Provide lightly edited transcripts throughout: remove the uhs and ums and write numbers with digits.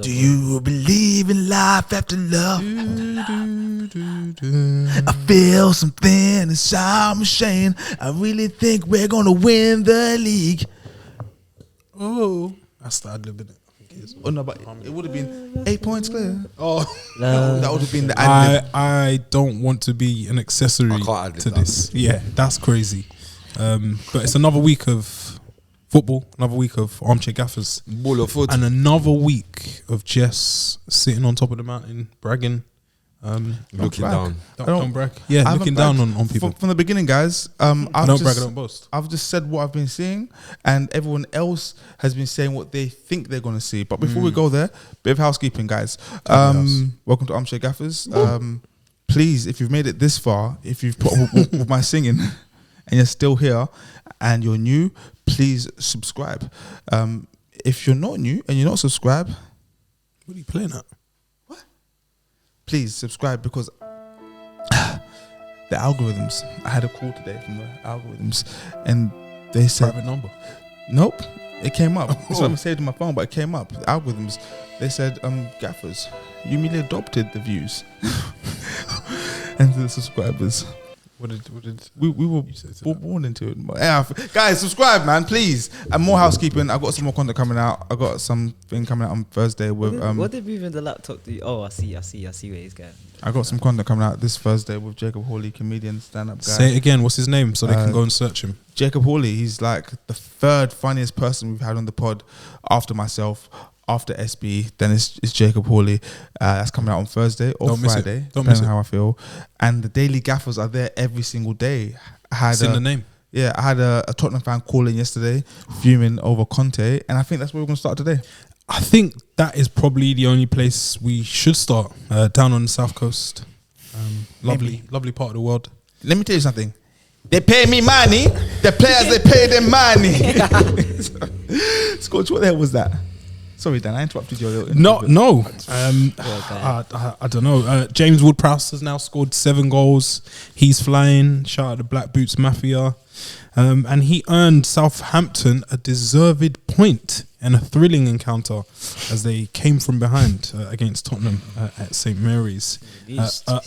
Do you believe in life after love? I feel something inside my Shane. I really think we're gonna win the league. Oh, I started living it. Oh no, but it would have been 8 points clear. Oh, that would have been the ad lib. I don't want to be an accessory to this. Yeah, that's crazy. But it's another week of football, another week of armchair gaffers, ball of foot, and another week of Jess sitting on top of the mountain, bragging. Looking down. Don't brag. Yeah, looking down on people. From the beginning, guys. I don't brag, I don't boast. I've just said what I've been seeing, and everyone else has been saying what they think they're going to see. But before we go there, bit of housekeeping, guys. Welcome to Armchair Gaffers. Please, if you've made it this far, if you've put up with my singing, and you're still here, and you're new, please subscribe. If you're not new and you're not subscribed, what are you playing at? Please subscribe, because the algorithms, I had a call today from the algorithms, and they said private number. Nope, it came up. It's what I saved in my phone, but it came up. The algorithms, they said, Gaffers, you immediately adopted the views and the subscribers. What did we were born into it? Yeah, guys, subscribe, man, please. And more housekeeping. I got some more content coming out. I got something coming out on Thursday with what did moving the laptop do? Oh, I see where he's going. I got some content coming out this Thursday with Jacob Hawley, comedian, stand-up guy. Say it again. What's his name so they can go and search him? Jacob Hawley. He's like the third funniest person we've had on the pod after myself. After SB, then it's Jacob Hawley. That's coming out on Thursday or Friday, depending on how I feel. And the Daily Gaffers are there every single day. It's in the name. Yeah, I had a Tottenham fan call in yesterday, fuming over Conte, and I think that's where we're going to start today. I think that is probably the only place we should start, down on the south coast. Lovely part of the world. Let me tell you something. They pay me money. The players, they pay them money. Scotch, what the hell was that? Sorry, Dan, I interrupted you. No. I don't know. James Ward-Prowse has now scored 7 goals. He's flying. Shout out to Black Boots Mafia. And he earned Southampton a deserved point and a thrilling encounter as they came from behind against Tottenham at St. Mary's.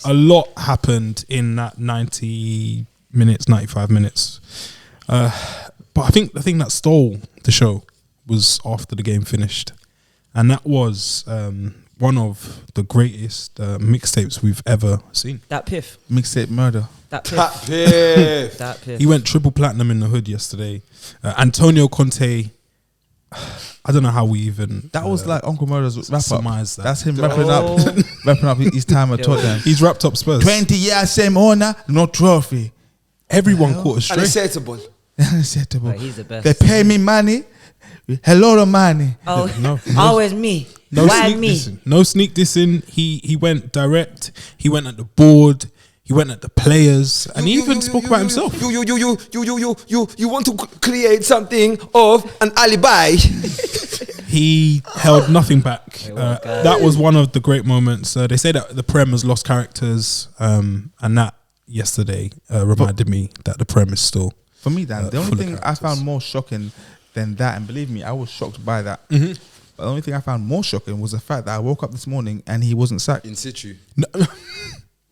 A lot happened in that 95 minutes. But I think the thing that stole the show was after the game finished. And that was one of the greatest mixtapes we've ever seen. That Piff. Mixtape murder. That Piff. He went triple platinum in the hood yesterday. Antonio Conte, I don't know how we even... That was like Uncle Murder's wrap up. That. That's him wrapping up his time at Tottenham. He's wrapped up Spurs. 20 years, same owner, no trophy. Everyone caught a stray. Unacceptable. Unacceptable. Right, he's the best. They pay me money. Hello, Romani. Oh, no, always me. Why me? No sneak dissing. He went direct. He went at the board. He went at the players, and he even spoke about himself. You want to create something of an alibi. He held nothing back. That was one of the great moments. They say that the Prem has lost characters, and that yesterday reminded me that the Prem is still. For me, Dan, the only thing I found more shocking than that, and believe me, I was shocked by that. But the only thing I found more shocking was the fact that I woke up this morning and he wasn't sacked. In situ. No.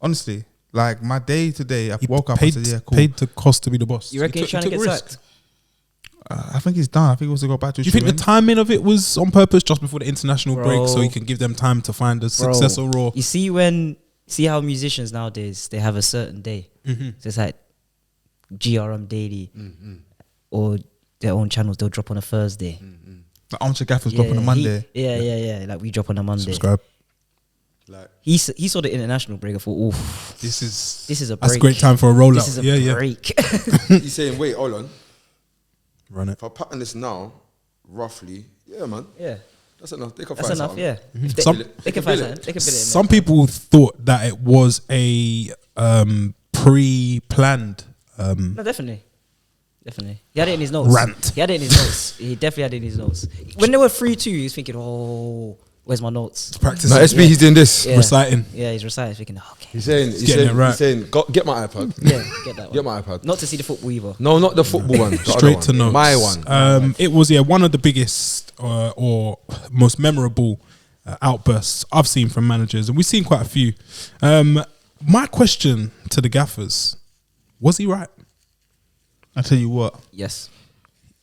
Honestly, like my day today, I woke up and said, yeah, cool. Paid the cost to be the boss. You reckon he's trying to get sacked? I think he's done. I think he wants to go back to his. Do you think the timing of it was on purpose just before the international break so he can give them time to find a successor raw? You see how musicians nowadays, they have a certain day. So it's like GRM Daily or their own channels, they'll drop on a Thursday. The Armchair Gaffers drop on a Monday. Like we drop on a Monday. Subscribe. Like he saw the international break. I thought, oof, this is a break. That's a great time for a rollout. This is a break. He's saying, wait, hold on. Run it. If I pattern this now, roughly, yeah, man. Yeah. That's enough. They can That's find enough, something. yeah. They can find something. They can fit it in Some people thought that it was a pre-planned. No, definitely. He had it in his notes. Rant. He had it in his notes. He definitely had it in his notes. When they were 3-2, he was thinking, oh, where's my notes? Practice. No, SB, he's doing this. Yeah. Reciting. Yeah, he's reciting, thinking, okay. He's saying, get my iPad. Yeah, get that one. Get my iPad. Not to see the football either. No, not the football one. Straight to notes. My one. It was one of the biggest or most memorable outbursts I've seen from managers, and we've seen quite a few. My question to the gaffers: was he right? I tell you what, Yes.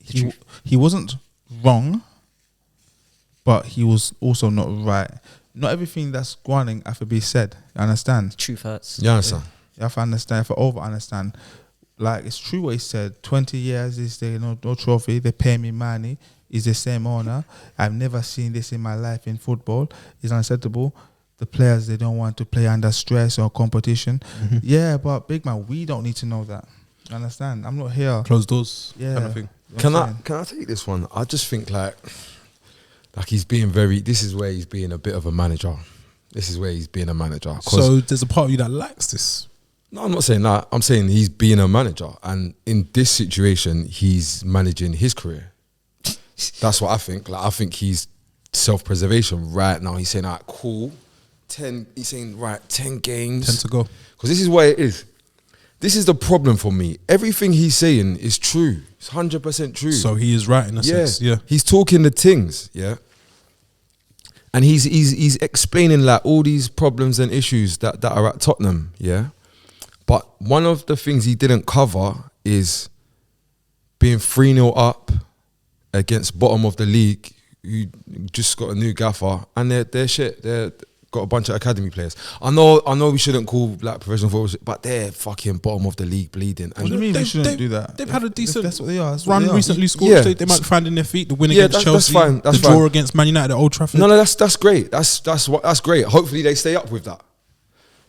he wasn't wrong, but he was also not right. Not everything that's grinding have to be said. You understand? Truth hurts. You understand? You have to understand. You have to over-understand. Like, it's true what he said. 20 years is there no trophy. They pay me money. It's the same owner. I've never seen this in my life in football. It's unacceptable. The players, they don't want to play under stress or competition. Yeah, but big man, we don't need to know that. You understand? I'm not here. Closed doors, Yeah. kind of thing. Can I take this one? I just think like he's being this is where he's being a bit of a manager. This is where he's being a manager. So there's a part of you that likes this. No, I'm not saying that. I'm saying he's being a manager, and in this situation, he's managing his career. That's what I think. Like, I think he's self-preservation right now. He's saying, "All right, cool, 10." He's saying, "Right, 10 games, 10 to go." Because this is what it is. This is the problem for me. Everything he's saying is true. It's 100% true. So he is right in a sense. Yeah. He's talking the things, yeah. And he's explaining like all these problems and issues that are at Tottenham, yeah. But one of the things he didn't cover is being 3-0 up against bottom of the league, who just got a new gaffer, and they're shit. They're got a bunch of academy players. I know we shouldn't call like professional football, but they're fucking bottom of the league bleeding. What do you mean we shouldn't do that? They've had a decent That's what they are. That's what run they are. recently. Scored. Yeah. They might be finding their feet. The win Yeah, against that's Chelsea, fine, that's the draw fine. against Man United at Old Trafford. No, that's great. That's great. Hopefully they stay up with that.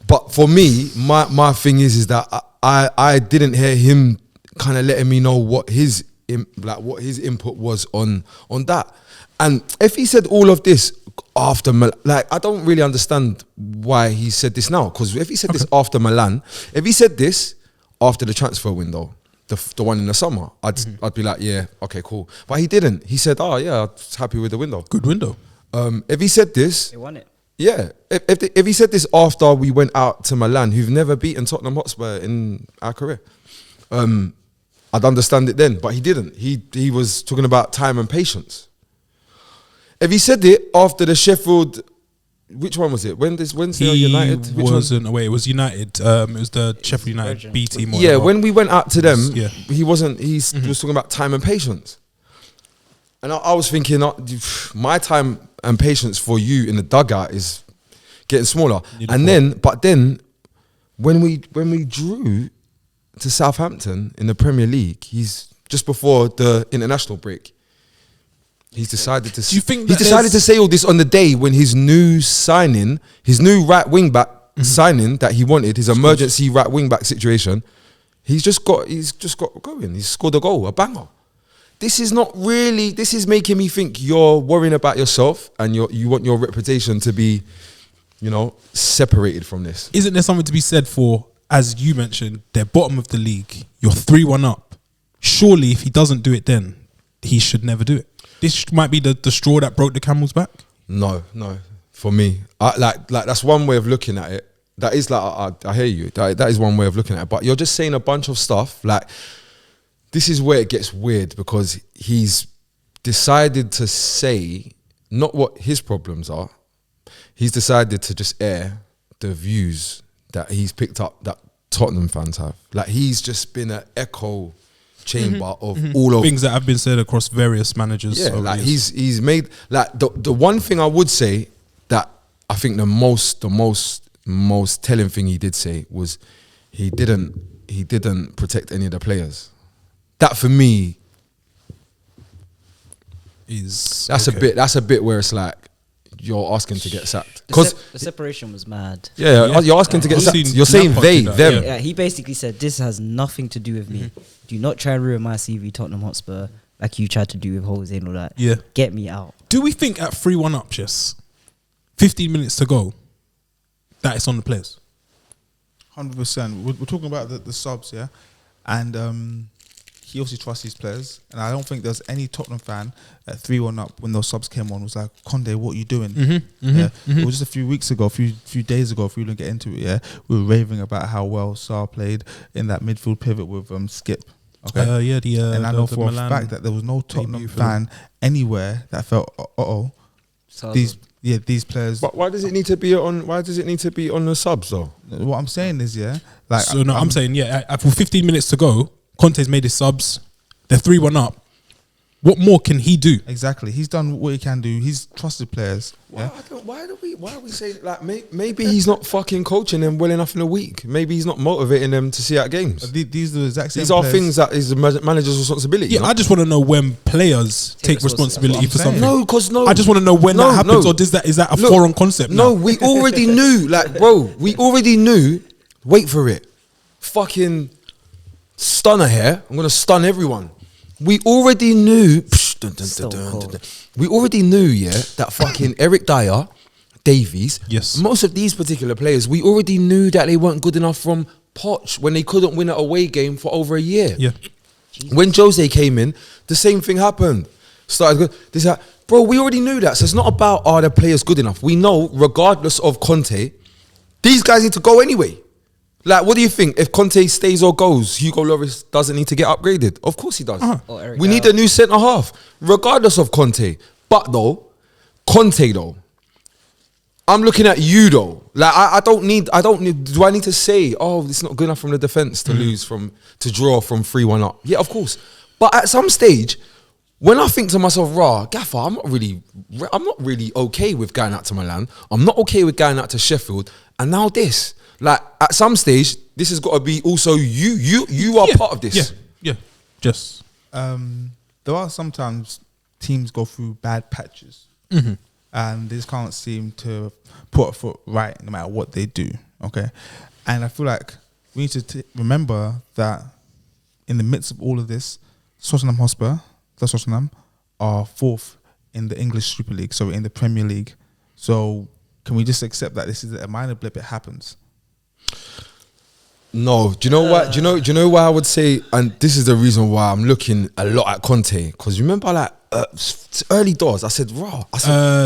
But for me, my thing is that I didn't hear him kind of letting me know what his input was on that. And if he said all of this after like, I don't really understand why he said this now. Because if he said this after Milan, if he said this after the transfer window, the one in the summer, I'd be like, yeah, okay, cool. But he didn't. He said, oh yeah, I was happy with the window. Good window. If he said this, They won it. yeah, if he said this after we went out to Milan, who've never beaten Tottenham Hotspur in our career, I'd understand it then. But he didn't. He was talking about time and patience. If he said it after the Sheffield, which one was it? Wednesday or United? Which one? wasn't away. It was United. It was the Sheffield United Virgin. B team. or Yeah, whatever. when we went out to them, Yeah. he wasn't. He was talking about time and patience, and I was thinking, my time and patience for you in the dugout is getting smaller. And then, when we drew to Southampton in the Premier League, he's just before the international break. He's decided to. Do you think he's that decided to say all this on the day when his new signing, his new right wing back signing that he wanted, his emergency right wing back situation, he's just got going. He's scored a goal, a banger. This is not really. This is making me think you're worrying about yourself and you want your reputation to be, separated from this. Isn't there something to be said for, as you mentioned, they're bottom of the league. You're 3-1 up. Surely, if he doesn't do it, then he should never do it. This might be the straw that broke the camel's back. No. For me, like that's one way of looking at it. That is like I hear you. That is one way of looking at it. But you're just saying a bunch of stuff. Like, this is where it gets weird, because he's decided to say not what his problems are. He's decided to just air the views that he's picked up that Tottenham fans have. Like, he's just been an echo chamber of all of Things that have been said across various managers. yeah, over like the years. he's made like the one thing I would say that I think the most telling thing he did say was he didn't protect any of the players. That for me is that's a bit where it's like you're asking to get sacked, The because separation was mad. you're asking to get I've sacked. seen You're saying Lampard they do that, them. Yeah, he basically said, this has nothing to do with me. Do not try and ruin my CV, Tottenham Hotspur, like you tried to do with Jose and all that. Yeah. Get me out. Do we think at 3-1 up, Chess, 15 minutes to go, that it's on the players? 100%. We're talking about the subs, yeah? And he obviously trusts his players. And I don't think there's any Tottenham fan at 3-1 up when those subs came on was like, Conte, what are you doing? It was just a few weeks ago, a few days ago, if we didn't get into it, yeah? We were raving about how well Sarr played in that midfield pivot with Skip. Okay. And I know for a fact that there was no Tottenham fan anywhere that felt, So these yeah, these players. But why does it need to be on? Why does it need to be on the subs though? What I'm saying is, yeah, like So no, I'm saying, yeah, for 15 minutes to go, Conte's made his subs. They're 3-1 up. What more can he do? exactly. He's done what he can do. He's trusted players. Yeah. Why are we saying like maybe he's not fucking coaching them well enough in a week? Maybe he's not motivating them to see out games. These are the exact same. These are players. things that is the manager's responsibility. Yeah, no? I just want to know when players take responsibility for something. No, because no. I just want to know when that happens, or is that a Look, foreign concept? No, now? we already knew. Like, bro, we already knew. Wait for it. Fucking stunner here. I'm gonna stun everyone. We already knew. We already knew, yeah, that fucking Eric Dyer, Davies, Yes. most of these particular players, we already knew that they weren't good enough from Poch when they couldn't win an away game for over a year. Yeah. When Jose came in, the same thing happened. Started good. Bro, we already knew that. So it's not about are the players good enough. We know, regardless of Conte, these guys need to go anyway. Like, what do you think? If Conte stays or goes, Hugo Lloris doesn't need to get upgraded. Of course he does. We need a new centre half, regardless of Conte. But though, Conte though, I'm looking at you though. Like, I don't need. Do I need to say, oh, it's not good enough from the defence to lose to draw from 3-1 up? Yeah, of course. But at some stage, when I think to myself, Gaffer, I'm not really okay with going out to Milan. I'm not okay with going out to Sheffield. And now this. Like, at some stage, this has got to be also you are part of this. Yeah. Just. There are sometimes teams go through bad patches, and they just can't seem to put a foot right no matter what they do. Okay, and I feel like we need to remember that in the midst of all of this, Tottenham Hotspur, are fourth in the English Super League, so in the Premier League. So can we just accept that this is a minor blip? It happens. No, do you know what? Do you know why I would say? And this is the reason why I'm looking a lot at Conte, because remember, like early doors, I said,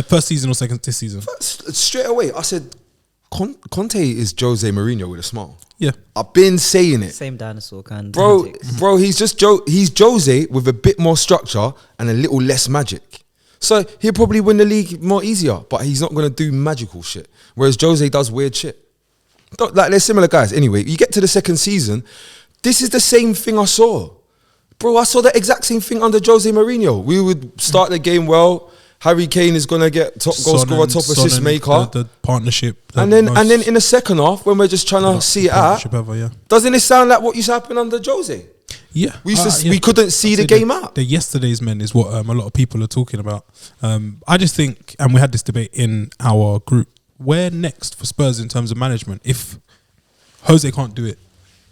First season or second this season? Straight away, I said, Conte is Jose Mourinho with a smile. Yeah, I've been saying it, Same dinosaur kind. bro. He's just he's Jose with a bit more structure and a little less magic. So he'll probably win the league more easier, but he's not gonna do magical shit. Whereas Jose does weird shit. Like, they're similar guys. Anyway, you get to the second season, this is the same thing I saw. Bro, I saw the exact same thing under Jose Mourinho. We would start the game well. Harry Kane is going to get top goal scorer, top assist maker. The partnership. And then in the second half, when we're just trying to see it out, doesn't it sound like what used to happen under Jose? Yeah. We couldn't see the game out. The yesterday's men is what a lot of people are talking about. I just think, and we had this debate in our group, where next for Spurs in terms of management? If Jose can't do it,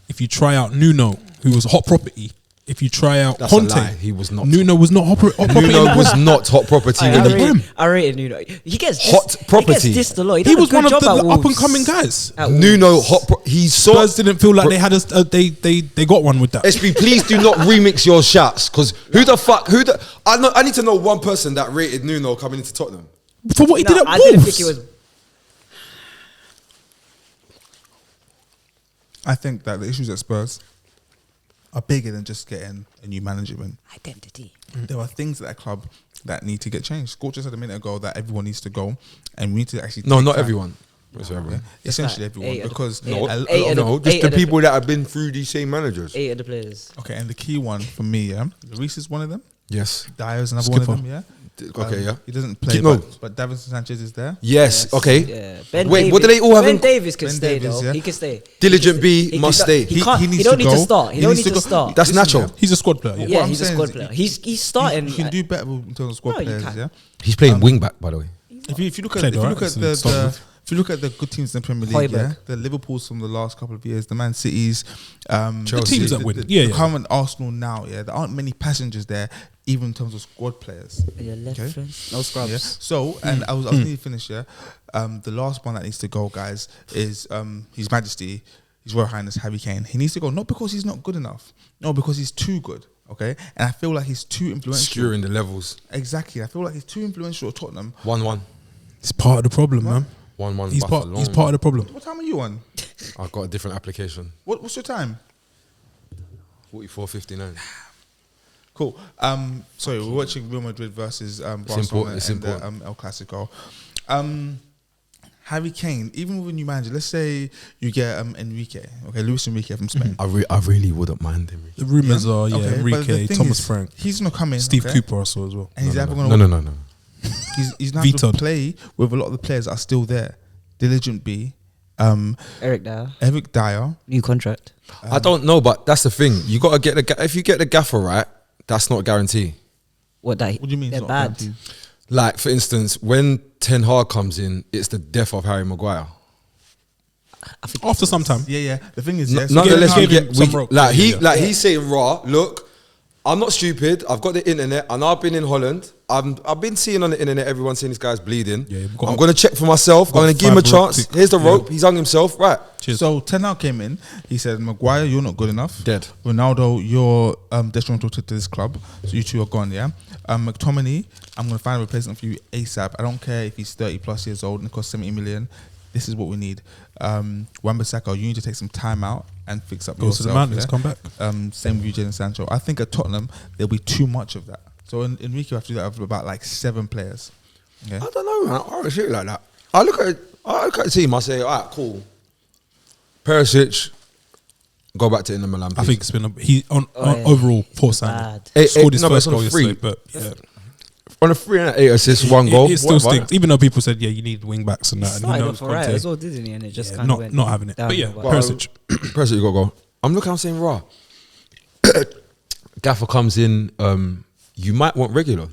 if you try out Nuno, who was a hot property, if you try out Conte, he was not. Nuno was not hot property. Nuno was not hot property. I rated Nuno. He gets hot property. He gets dissed a lot. He was one of the up and coming guys. Nuno he saw. Spurs didn't feel like they had they got one with that. SB, please do not remix your shots, because who the fuck? I need to know one person that rated Nuno coming into Tottenham For what he did at I Wolves. didn't think it was. I think that the issues at Spurs are bigger than just getting a new management. Identity. There are things at that club that need to get changed. Scott just said a minute ago that everyone needs to go, and we need to actually. No, take not time. everyone. Yeah. Essentially everyone, because just the people that have been through these same managers. 8 of the players. Okay, and the key one for me, Reece is one of them. Yes. Dyer's another Skipper. one of them. Yeah. Okay, yeah. He doesn't play, No. but Davinson Sanchez is there. Yes. Okay. Yeah. Ben Wait, Davies, what do they all have Ben in- Davies can Ben stay Davies, though. yeah. He can stay. Diligent B must stay. He can't. He needs don't to need to go. start. He don't need to start. That's Listen, natural. yeah. He's a squad player. What Yeah. Yeah, I'm he's a saying squad is player. He's starting. He can do better in terms of squad No, you players. can. Yeah. He's playing wing back, by the way. If you look at Played if you alright, look at actually, to start with. if you look at the good teams in the Premier League, Højbjerg. yeah, the Liverpools from the last couple of years, the Man Cities, The teams that win. the current Arsenal now, yeah, there aren't many passengers there, even in terms of squad players. Your left Okay. friend. No scrubs. Yeah. So, and I was nearly finished. Yeah, the last one that needs to go, guys, is His Majesty, His Royal Highness Harry Kane. He needs to go, not because he's not good enough, no, because he's too good. Okay, and I feel like he's too influential. Skewing the levels. Exactly, I feel like he's too influential at Tottenham. 1-1. It's part of the problem, man. 1-1. He's part of the problem. What time are you on? I've got a different application. What's your time? 44:59. Cool. Sorry, we're watching Real Madrid versus Barcelona It's in the important. El Clasico. Harry Kane, even with a new manager, let's say you get Enrique, okay, Luis Enrique from Spain. I really wouldn't mind him. The rumours are, Okay, but the Enrique, thing Thomas is, Frank, He's gonna come in. Steve okay, Cooper also as well. and he's either gonna No. he's not Vetoed. going to play with a lot of the players that are still there. Diligent B, Eric Dyer, Eric Dyer. new contract. I don't know, but that's the thing. You got to get if you get the gaffer right, that's not a guarantee. What What do you mean? They're it's not bad. guaranteed? Like, for instance, when Ten Hag comes in, it's the death of Harry Maguire. I think After some time. Yeah. The thing is, yeah, so Nonetheless, gave we him get some rope. like Yeah. he's saying, "Raw, look, I'm not stupid. I've got the internet, and I've been in Holland. I've been seeing on the internet everyone saying this guy's bleeding. Yeah, you've got- I'm going to check for myself. I'm got going to give him a fibre chance. optic. Here's the Yeah. rope. He's hung himself. Right. Cheers. So Ten Hag came in. He said, "Maguire, you're not good enough. Dead. Ronaldo, you're detrimental to this club. So you two are gone. Yeah. McTominay, I'm going to find a replacement for you ASAP. I don't care if he's 30 plus years old and it costs 70 million. This is what we need. Wan-Bissaka, you need to take some time out and fix up Go to yourself. the mountains, yeah? come back. Same with Jadon Sancho. I think at Tottenham there'll be too much of that. So in Enrique will have to do that with about like 7 players. Okay. I don't know, man. I don't see it like that. I look at the team. I say, all right, cool. Perisic, go back to Inter Milan. I please. think it's been yeah. overall poor signing. Bad. Scored his no, but first it's on goal a free. yesterday, but yeah. on a 3 and 8 assists, 1 goal. It still whatever. stinks, even though people said, yeah, you need wing backs and He that. And started knows off alright Conte. as well, didn't he? And it just Yeah, kind of went not having it. But yeah, downhill. Perisic. Perisic, you got to go. I'm looking, I'm saying, raw. Gaffer comes in, you might want regular.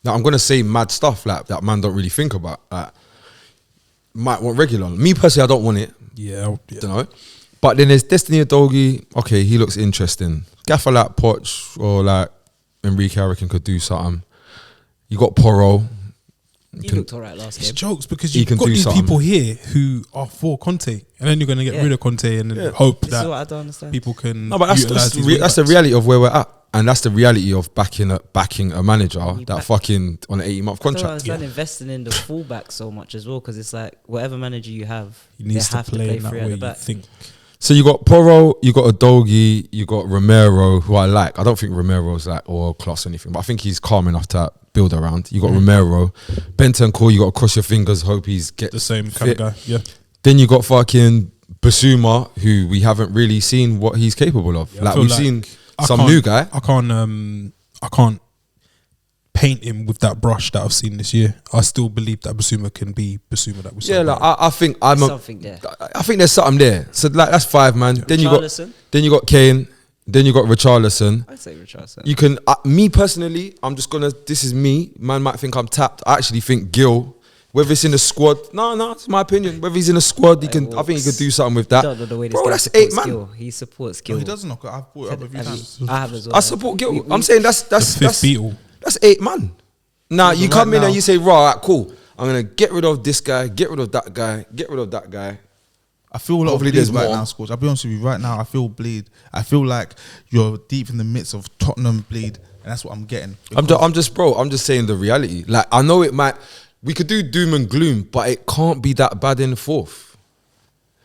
Now, I'm going to say mad stuff like that man don't really think about. Might want regular. Me personally, I don't want it. Yeah. Don't know. But then there's Destiny Udogie. Okay, he looks interesting. Gaffer like Poch or like Enrique, I reckon could do something. You got Porro. He looked alright last It's game. jokes because He you've can got do these something. people here who are for Conte, and then you're going to get Yeah. rid of Conte and then Yeah. hope This is what I that don't understand. people can. No, but that's utilise these the wing-backs. reality of where we're at. And that's the reality of backing a manager You that back- fucking on an 18-month I don't contract. understand investing in the fullback so much as well, because it's like whatever manager you have, He needs they to have play in that three way. at the You back. think So you got Porro, you got Udogie, you got Romero, who I like. I don't think Romero's like or class or anything, but I think he's calm enough to build around. You got Romero, Bentancur, you got to cross your fingers, hope he's get the same kind fit. of guy. Yeah. Then you got fucking Basuma, who we haven't really seen what he's capable of. Yeah, I like feel we've like seen I some can't- new guy. I can't paint him with that brush that I've seen this year. I still believe that Basuma can be Basuma that we saw. Yeah, like I think I'm There's a, something there. I think there's something there. So like that's 5 man. Then you Richarlison? got Kane. Then you got Richarlison. I'd say Richarlison. You can me personally. I'm just gonna. This is me. Man might think I'm tapped. I actually think Gil, whether it's in the squad, no, it's my opinion. Whether he's in the squad, he can. I think he could do something with I that. don't know the way this Bro, guy that's supports 8 man. skill. He supports skill. No, he doesn't knock it. I've brought it up a few times. I have as well. I support Gil. We- I'm saying that's The fifth Beatle. that's 8 man. Now you Right come in now- and you say, "Raw, right, cool. I'm gonna get rid of this guy, get rid of that guy, get rid of that guy." I feel a lot Hopefully of bleed there's right more. now, Scorch. I'll be honest with you. Right now, I feel bleed. I feel like you're deep in the midst of Tottenham bleed, and that's what I'm getting. I'm just saying the reality. Like I know it might. We could do doom and gloom, but it can't be that bad in the fourth.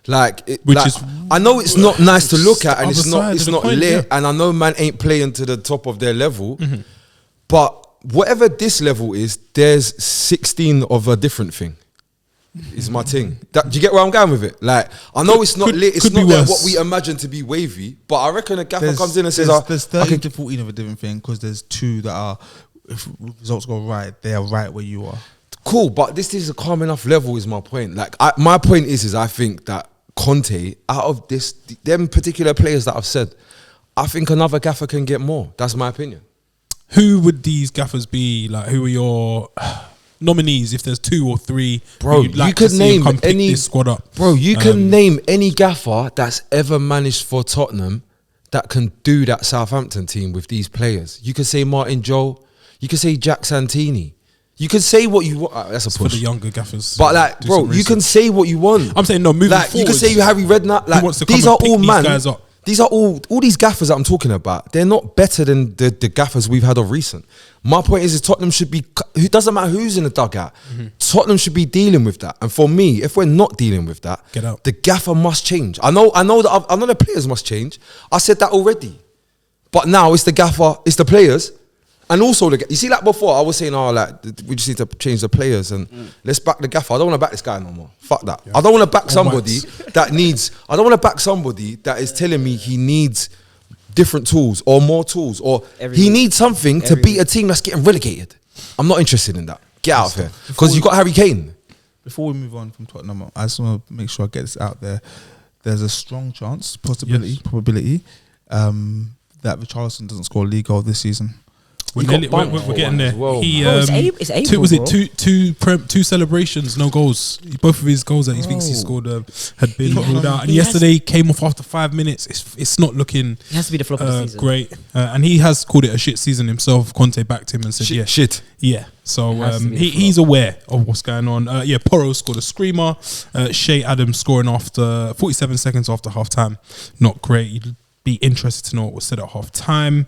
Like, Which like, is- I know it's not nice to look at, and Other it's side not of the coin, lit, yeah. and I know man ain't playing to the top of their level, Mm-hmm. but whatever this level is, there's 16 of a different thing. Is my thing. Do you get where I'm going with it? Like, I know it's not could- lit. It's could be not like worse. what we imagine to be wavy, but I reckon a gaffer there's, comes in and says, there's I 13 can to 14 of a different thing because there's 2 that are, if results go right, they are right where you are. Cool, but this is a calm enough level. Is my point. Like, my point is I think that Conte, out of them particular players that I've said, I think another gaffer can get more. That's my opinion. Who would these gaffers be? Like, who are your nominees? If there's 2 or 3, Bro, who you'd like you to could see name come pick any this squad up. Bro, you can name any gaffer that's ever managed for Tottenham that can do that Southampton team with these players. You could say Martin Joe. You could say Jack Santini. You can say what you want. That's a for the push. younger gaffers. But like, Do bro, some you can research. say what you want. I'm saying no. Moving Like, you forward, can say you Harry Redknapp. Like, wants to these come are and pick all these man. guys up? These are all these gaffers that I'm talking about. They're not better than the gaffers we've had of recent. My point is Tottenham should be. It doesn't matter who's in the dugout. Tottenham should be dealing with that. And for me, if we're not dealing with that, Get out. the gaffer must change. I know the players must change. I said that already. But now it's the gaffer, it's the players, And also, you see, like before, I was saying, we just need to change the players and let's back the gaffer. I don't want to back this guy no more. Fuck that. I don't want to back somebody that needs. I don't want to back somebody that is telling me he needs different tools or more tools or he needs something to beat a team that's getting relegated. I'm not interested in that. Get out of here. Because you got Harry Kane. Before we move on from Tottenham, I just want to make sure I get this out there. There's a strong chance, probability, that Richarlison doesn't score a league goal this season. We're getting there. Well. He, It's April, two celebrations, no goals. Both of his goals that he thinks he scored had been ruled out. And yesterday came off after 5 minutes. It's not looking. He has to be the flop of the season. Great, and he has called it a shit season himself. Conte backed him and said, Shit. Yeah. So he's aware of what's going on. Porro scored a screamer. Shea Adams scoring after 47 seconds after half time. Not great. You'd be interested to know what was said at half time.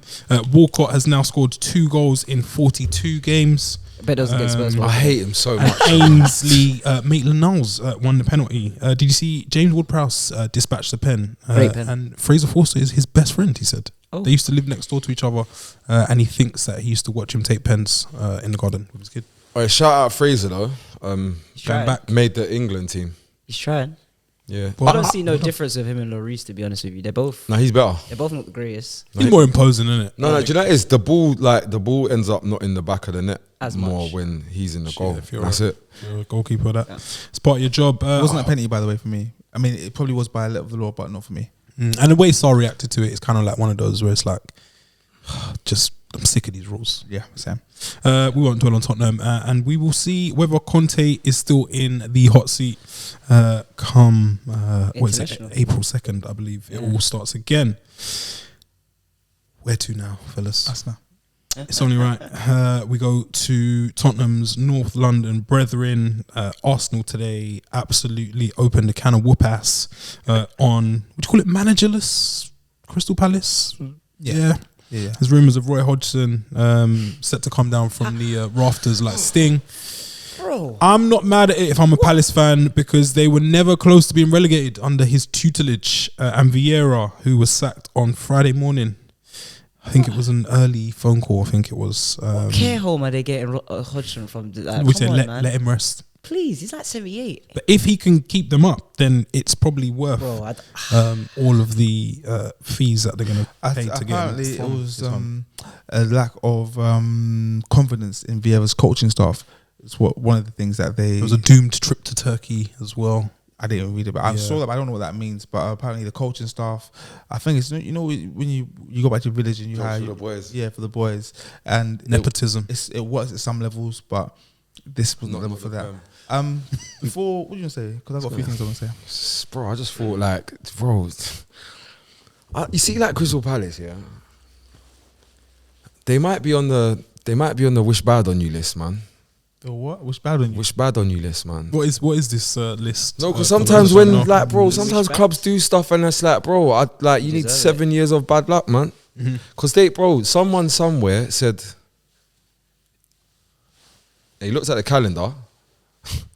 Walcott has now scored 2 goals in 42 games. I bet those against Spurs. I hate him so much. Ainsley Maitland-Niles won the penalty. Did you see James Ward-Prowse dispatch the pen? Great pen. And Fraser Forster is his best friend, he said. Oh. They used to live next door to each other, and he thinks that he used to watch him take pens in the garden with his kid. All right, shout out Fraser though. Going back. Made the England team. He's trying. Yeah. I don't see no difference with him and Lloris, to be honest with you. They're both He's better. they're both not the greatest. He's more imposing, isn't it? No, do you know what it is? The ball ends up not in the back of the net As more much. when he's in the goal. If you're That's it. You're a goalkeeper, it's part of your job. It wasn't a penalty, by the way, for me. I mean, it probably was by a letter of the law, but not for me. And the way Saul reacted to it is kind of like one of those where it's like, I'm sick of these rules. Yeah, Sam. We won't dwell on Tottenham, and we will see whether Conte is still in the hot seat come April 2nd, I believe. It all starts again. Where to now, fellas? That's now. It's only right. We go to Tottenham's North London brethren. Arsenal today absolutely opened a can of whoop ass on, would you call it managerless? Crystal Palace? Yeah. There's rumours of Roy Hodgson set to come down from the rafters like Sting. Bro. I'm not mad at it if I'm a Palace fan because they were never close to being relegated under his tutelage. And Vieira, who was sacked on Friday morning. I think it was an early phone call. I think it was. What care home are they getting Hodgson from? We said let him rest. Please, he's like 78. But if he can keep them up, then it's probably worth all of the fees that they're going to pay to get him. Apparently, it was a lack of confidence in Vieira's coaching staff. It's one of the things that they. It was a doomed trip to Turkey as well. I didn't even read it, but I saw that. But I don't know what that means. But apparently, the coaching staff. I think it's when you go back to your village and you hire for the boys. Yeah, for the boys and nepotism. It works at some levels, but this was not level for that. Before, what are you gonna say? Because I've got a few things I want to say. Bro, I just thought you see, like Crystal Palace, yeah. They might be on the wish bad on you list, man. The what? Wish bad on you? Wish bad on you list, man. What is this list? No, because sometimes sometimes clubs do stuff and it's like, bro, you need 7 years of bad luck, man. Because someone somewhere said, he looked at the calendar.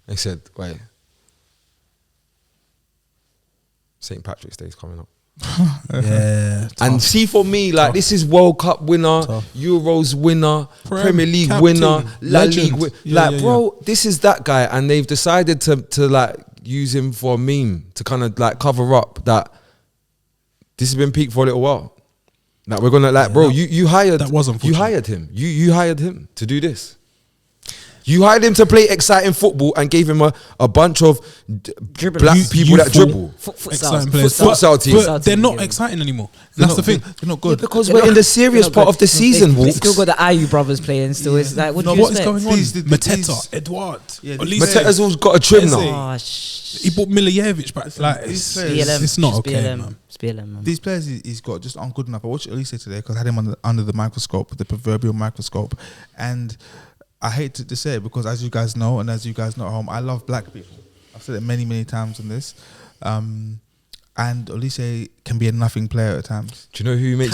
They said, wait, St. Patrick's Day is coming up. Yeah. And see, for me, this is World Cup winner, Euros winner, Premier League captain, winner, La legend. League bro, this is that guy. And they've decided to use him for a meme to kind of cover up that this has been peak for a little while. Like, we're going to bro, you hired, that was unfortunate. You hired him. You hired him to do this. You hired him to play exciting football and gave him a bunch of black people that dribble. Exciting players. Futsal team. But they're not exciting anymore. That's the thing. They're not good. Yeah, because we're in the serious part of the season, They Wolves. still got the Ayew brothers playing still. It's like, what do you What is expect? going on? These- Mateta, Edouard. Yeah, Mateta's all got a trim now. Oh, He bought Milijevic back. It's not okay, man. It's BLM, man. These players he's got just aren't good enough. I watched Elise today because I had him under the microscope, the proverbial microscope, and I hate to say it because, as you guys know, and as you guys know at home, I love black people. I've said it many, many times on this. And Olise can be a nothing player at times. Do you know who makes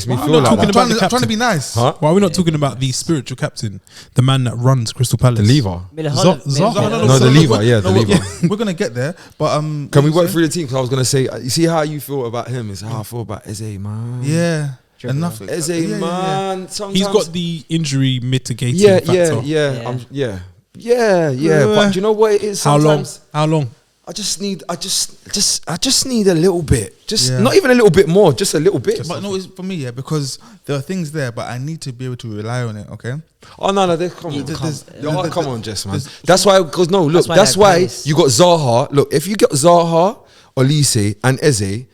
me Well, feel I'm not like talking that? about I'm trying to be nice. Huh? Why are we not talking about the spiritual captain, the man that runs Crystal Palace? The lever. Zaha. No, the lever. Yeah, the lever. We're gonna get there, but Can we work through the team? Because I was gonna say, you see how you feel about him is how I feel about Eze, man. Yeah. enough. Eze, man, sometimes He's got the injury mitigating yeah, factor. yeah. But do you know what it is? How long? Sometimes How long? I just need a little bit. Just Yeah. not even a little bit more, just a little bit. But no, it's for me, yeah, because there are things there, but I need to be able to rely on it. Okay. Oh no, come on, there's- come on, Jess, man. That's why, because no, look, That's why that's that why Palace- you got Zaha. Look, if you got Zaha, Olise, and Eze,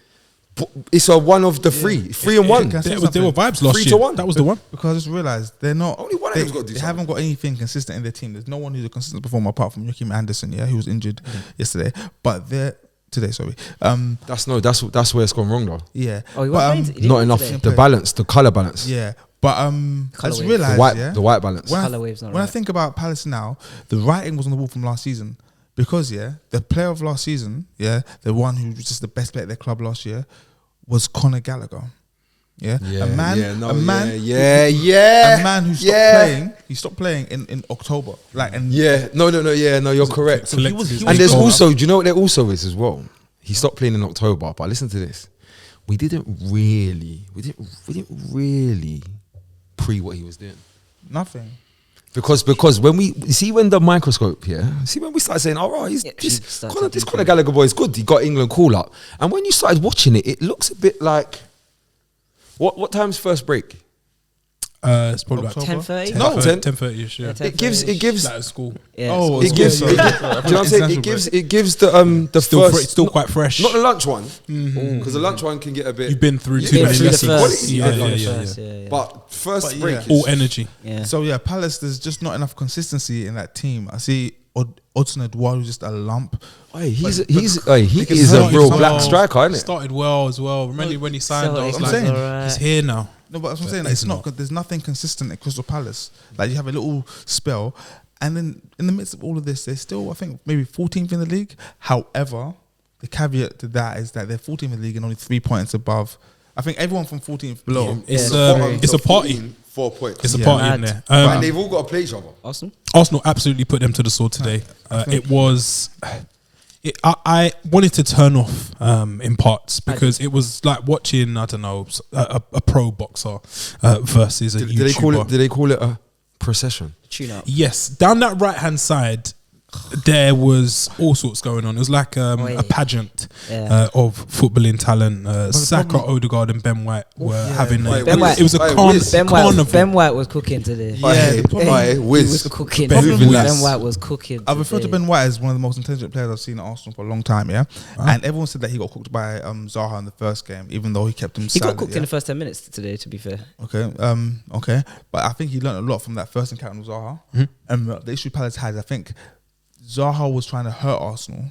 it's a one of the three and one. Can I say There were something? vibes last 3-1. year. That was the one. Because I just realised they're not. Only one of they, them's got to do they something. haven't got anything consistent in their team. There's no one who's a consistent performer apart from Joachim Anderson, yeah, who was injured yesterday. But they're today, sorry. That's where it's gone wrong though. Yeah. Oh, he but, wasn't playing- he didn't Not play ust today. the balance, the color balance, yeah. But I just Colourway. realised, yeah, the white balance. when, Colour wave's not when I right. think about Palace now, the writing was on the wall from last season. Because, yeah, the player of last season, yeah, the one who was just the best player at their club last year, was Conor Gallagher. Yeah, a man who stopped playing. He stopped playing in October. Like, and No, you're correct. so he was And there's gone. also, do you know what there also is as well? He stopped playing in October, but listen to this. We didn't really pre what he was doing. Nothing. Because when we see when the microscope, when we started saying, all right, Yeah, this started Conor Gallagher boy is good. He got England call up, and when you started watching it, it looks a bit like what time's first break? It's probably about October? 10:30? No, 10:30ish. Yeah. Yeah, 10. It gives. That is school. Yeah, Oh, It gives. so- Do you know what I'm saying? It gives the Still, first. it's still quite fresh. Not the lunch one, because the lunch one can get a bit. You've been through You've too been many through the lessons. first. Yeah, Yeah, yeah. But first But break. yeah. is- All energy. Yeah. So yeah, Palace, there's just not enough consistency in that team. I see Odson-Edouard who's just a lump. Hey, he is a Started real well, black striker, isn't it? Started well as well. Remember when he signed? So I was it's like, saying. alright. he's here now. No, but that's what I'm But saying. Like, it's it's not. There's nothing consistent at Crystal Palace. Like, you have a little spell, and then in the midst of all of this, they're still, I think, maybe 14th in the league. However, the caveat to that is that they're 14th in the league and only 3 points above. I think everyone from 14th below. It's Yeah. it's a party. 4 points. It's a Yeah. party in Mad. there. And they've all got to play each other. Arsenal? Arsenal absolutely put them to the sword today. It was. I wanted to turn off in parts because it was like watching, I don't know, a pro boxer versus a YouTuber. Did they call it a procession? Tune up. Yes, down that right hand side, there was all sorts going on. It was like a pageant Yeah. of footballing talent. Saka, problem- Odegaard, and Ben White were Yeah. having. Ben White- It was a Wiz. carnival. Ben White was cooking today. Yeah, the problem- He was cooking. Ben Ben White was cooking. I refer to today. Ben White as one of the most intelligent players I've seen at Arsenal for a long time, yeah? And everyone said that he got cooked by Zaha in the first game, even though he kept him He silent. got cooked yeah? in the first 10 minutes today, to be fair. Okay, okay. But I think he learned a lot from that first encounter with Zaha. And the issue Palace had, I think Zaha was trying to hurt Arsenal,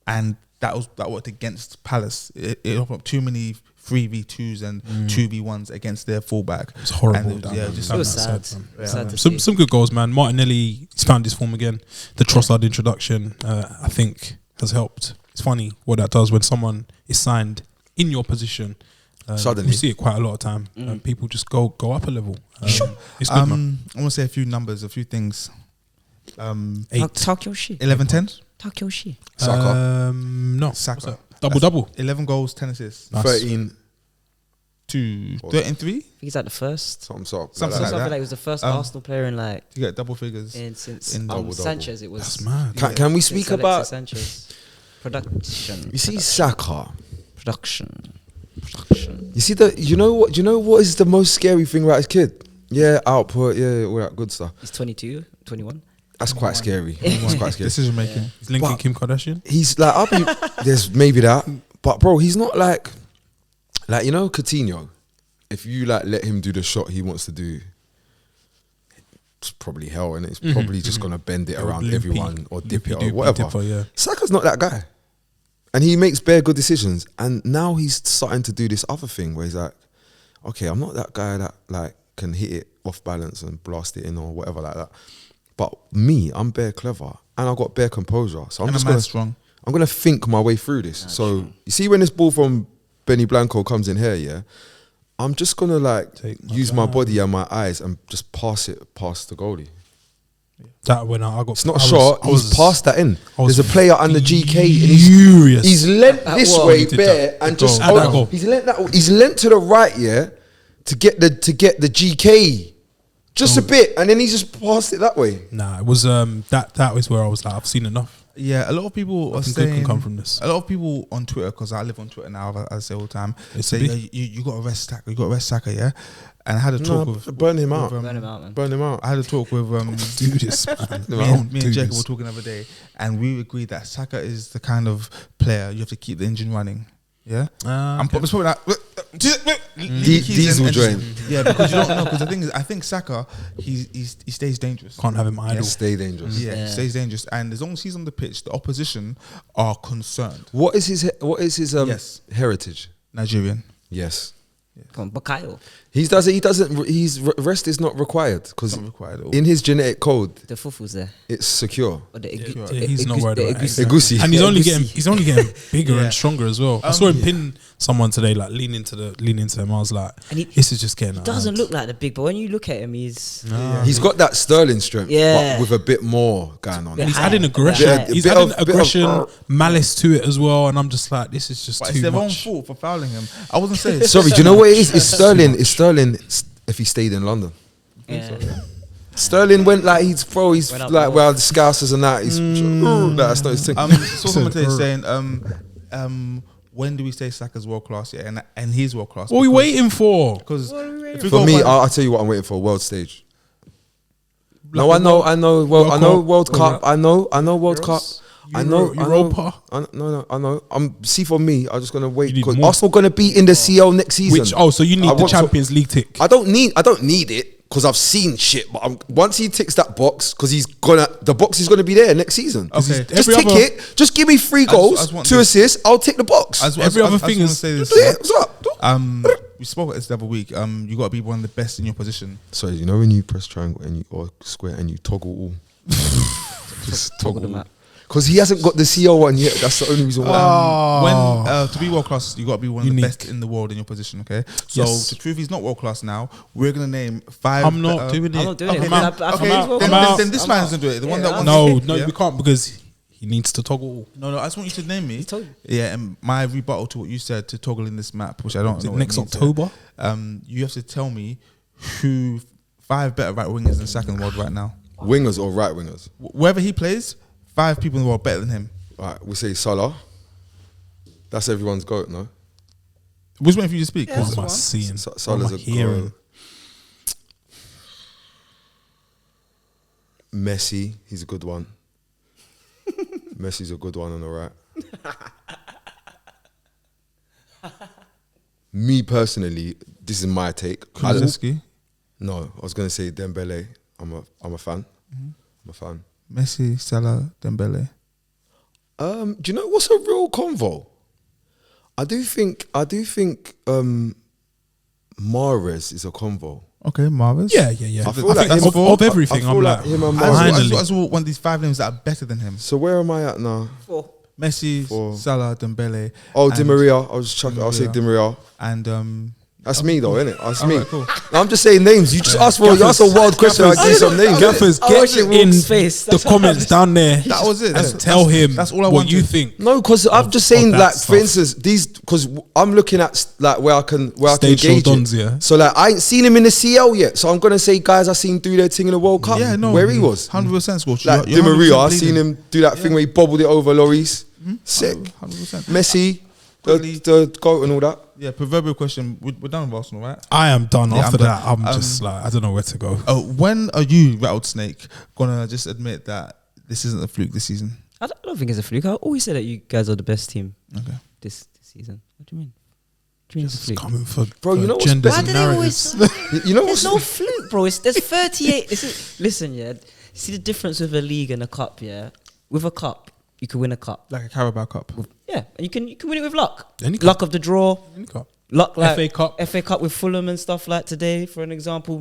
and that worked against Palace. It opened up too many 3v2s and 2v1s against their fullback. It's horrible. And down yeah, there. just It was Sad, sad. man. Sad to see. Some good goals, man. Martinelli, he's found his form again. The Trossard introduction, I think, has helped. It's funny what that does when someone is signed in your position. Suddenly. You see it quite a lot of time. People just go up a level. It's good, man. I want to say a few numbers, a few things. 8. Talk your shit. 11-10. Talk your shit. Saka. No. Saka. What's that? Double. 11 goals, 10 assists. Nice. 13. 2, 13-3. I think he's like the first. Something Something like Something that. like he was the first Um, Arsenal player in like You get double figures. since in double-double. Sanchez. It was That's mad. Can we since speak Alexis about? Sanchez production? You see, Saka. Production. You see the. You know what? You know what is the most scary thing about his kid? Yeah, output. Yeah, all that good stuff. He's 22, 21. That's quite scary. That's quite scary. Decision making. He's linking But- Kim Kardashian. He's like, I'll be. There's maybe that, but bro, he's not like you know, Coutinho. If you like let him do the shot he wants to do, it's probably hell, and it's probably just gonna bend it around Limpy- everyone or dip it limpy or doopy whatever. dipper, yeah. Saka's not that guy, and he makes bare good decisions. And now he's starting to do this other thing where he's like, okay, I'm not that guy that like can hit it off balance and blast it in or whatever like that. But me, I'm bare clever and I've got bare composure. So I'm And just a gonna man strong. I'm gonna think my way through this. So you see, when this ball from Benny Blanco comes in here, yeah, I'm just gonna like use my body and my eyes and just pass it past the goalie. That when I got. It's not a shot. He's passed that in. I was There's a player under GK and furious. he's lent At this what? way He did bare that. and Good just goal. At that goal. he's lent to the right, yeah. to get the GK. Just a bit, and then he just passed it that way. Nah, it was that was where I was like, I've seen enough. Yeah, a lot of people are Nothing good saying. can come from this. A lot of people on Twitter, because I live on Twitter now, I say all the time, It's say a bit- you got to arrest Saka, you got to arrest Saka, yeah. And I had a talk with burn him out. Burn him out, man. Burn him out. I had a talk with Do this, man. me and Jacob were talking the other day, and we agreed that Saka is the kind of player you have to keep the engine running. Yeah, I'm Okay. probably that. Diesel drain. Yeah, because you don't know. Because the thing is, I think Saka, he stays dangerous. Can't have him idle. Stay dangerous. Yeah, he stays dangerous, and as long as he's on the pitch, the opposition are concerned. What is his Yes. heritage? Nigerian. Yes. Come on, Bakayo. He doesn't. Rest is not required because Not required at all. in his genetic code, The fufu's there. it's secure. Or the Yeah, he's not worried about it. Egusi. And Egusi. he's only getting bigger Yeah. and stronger as well. I saw him pin someone today, like lean into them. I was like, And he this is just getting. doesn't look like the big, but when you look at him, he's He's got that Sterling strength, Yeah. but with a bit more going on. The He's height. adding aggression. Yeah, He's bit adding of- aggression, malice to it as well. And I'm just like, this is just But it's too their own much. fault for fouling him. I wasn't saying. Sorry, do you know what it is? It's Sterling. It's Sterling. If he stayed in London, yeah. Sterling went like he's Went up like north. well the Scousers and that. He's that's not his thing. Saw someone today saying, when do we say Saka's world class? Yeah, and he's world class. What are we waiting for? Because For me, I'll tell you what I'm waiting for: world stage. No, I know. Well, I know World Cup. I know World Cup. I know Europa. I know. See, for me, I'm just gonna wait You need because more. Arsenal gonna be in the CL next season. So you I need the want to- Champions League tick. I don't need it because I've seen shit. But once he ticks that box, because the box is gonna be there next season. Okay. Just Every tick other- it. Just give me 3 I goals, just want 2 to- assists. I'll tick the box. Every other thing is- say this. Yeah, what's up? We spoke about this the other week. You got to be one of the best in your position. So you know when you press triangle or square and you toggle all, just Toggle toggle them all. out. Because he hasn't got the CL one yet. That's the only reason why. When to be world class, you got to be one of the Unique. best in the world in your position. Okay, so Yes. to prove he's not world class now, we're gonna name 5. I'm not doing it. I'm not doing Okay, it. man. I Okay, think he's world then, class. then this I'm man's out. gonna do it. The one Yeah, that wants No, to- no, yeah? we can't because he needs to toggle. No, I just want you to name me. He told you. Yeah, and my rebuttal to what you said to toggle in this map, which I don't Is know. it what next means, October? you have to tell me who 5 better right wingers than Saka in the world right now. Wingers or right wingers? Wherever he plays, 5 people in the world better than him. Right, we say Salah. That's everyone's goat, no? Which one for you to speak? What am I seeing? Salah's What am I a hearing? goat. Messi, he's a good one. Messi's a good one on the right. Me personally, this is my take. Kulusevski, No, I was gonna say Dembele. I'm a fan. I'm a fan. Messi, Salah, Dembele. Do you know what's a real convo? I do think Mahrez is a convo. Okay, Marvis. Yeah. I I feel think like of, him- of everything, I feel I'm like like, him and I Mahrez. just finally. want one of these 5 names that are better than him. So where am I at now? Messi, Four. Salah, Dembele. Oh, and- Di Maria. I'll say Di Maria. And That's me though, isn't it? That's me. Alright, cool. No, I'm just saying names. You just asked for you asked a wild question. I give you some names. Gaffers, I get watched it in Wolf's face. the That's comments down there. that was it. And tell him that's all I what you wanted. think. No, because I'm just saying, that like, for stuff. instance, these because I'm looking at like where I can Stage show gauge dons, it. yeah. So like, I ain't seen him in the CL yet. So I'm gonna say, guys, I seen him do their thing in the World Cup. Yeah, no. where he was. 100% score. Like Di Maria, I seen him do that thing where he bobbled it over Lloris. Sick. 100%. Messi, Quickly. the goat and all that. Yeah, proverbial question. We're done with Arsenal, right? I am done. Yeah, After I'm that, done. I'm just like, I don't know where to go. When are you, Rattled Snake, gonna just admit that this isn't a fluke this season? I don't think it's a fluke. I always say that you guys are the best team Okay. this season. What do you mean? What do you mean it's a It's fluke? coming for, Bro, you know what's genders Why and do they narratives. always? You know There's what's no fluke, bro. There's 38. Listen, yeah. See the difference with a league and a cup, yeah. With a cup, you can win a cup. Like a Carabao Cup. Yeah, and you can win it with luck. Any cup. Luck of the draw. Any cup. Luck like FA Cup. with Fulham and stuff like today, for an example.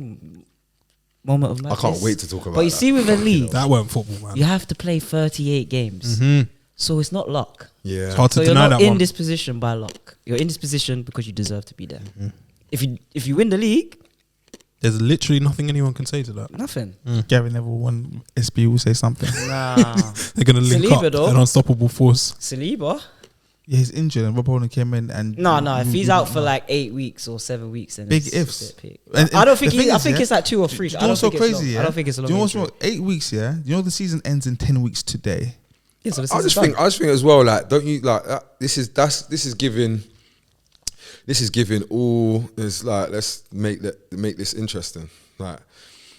Moment of I madness. can't wait to talk about But you that. see, with a league, That weren't football, man. you have to play 38 games, so it's not luck. Yeah. It's hard to So you're deny not that in one. this position by luck. You're in this position because you deserve to be there. If you win the league, There's literally nothing anyone can say to that. nothing. Gary Neville, one SB will say something. Nah. They're going to link Saliba up though. an unstoppable force. Saliba, Yeah, he's injured, and Rob Holding came in and No. If he's out for like 8 weeks or 7 weeks, then big it's ifs. a bit peak. And I don't think. the thing I is, think yeah, it's like 2 or 3. Do you know what's so crazy? Yeah, I don't think it's a long. Do you know what's injury. wrong? 8 weeks. Yeah, you know the season ends in 10 weeks today. Yeah, so the I season's just think done. as well. Like, don't you like this is giving. This is giving all. It's like let's make this interesting. Like,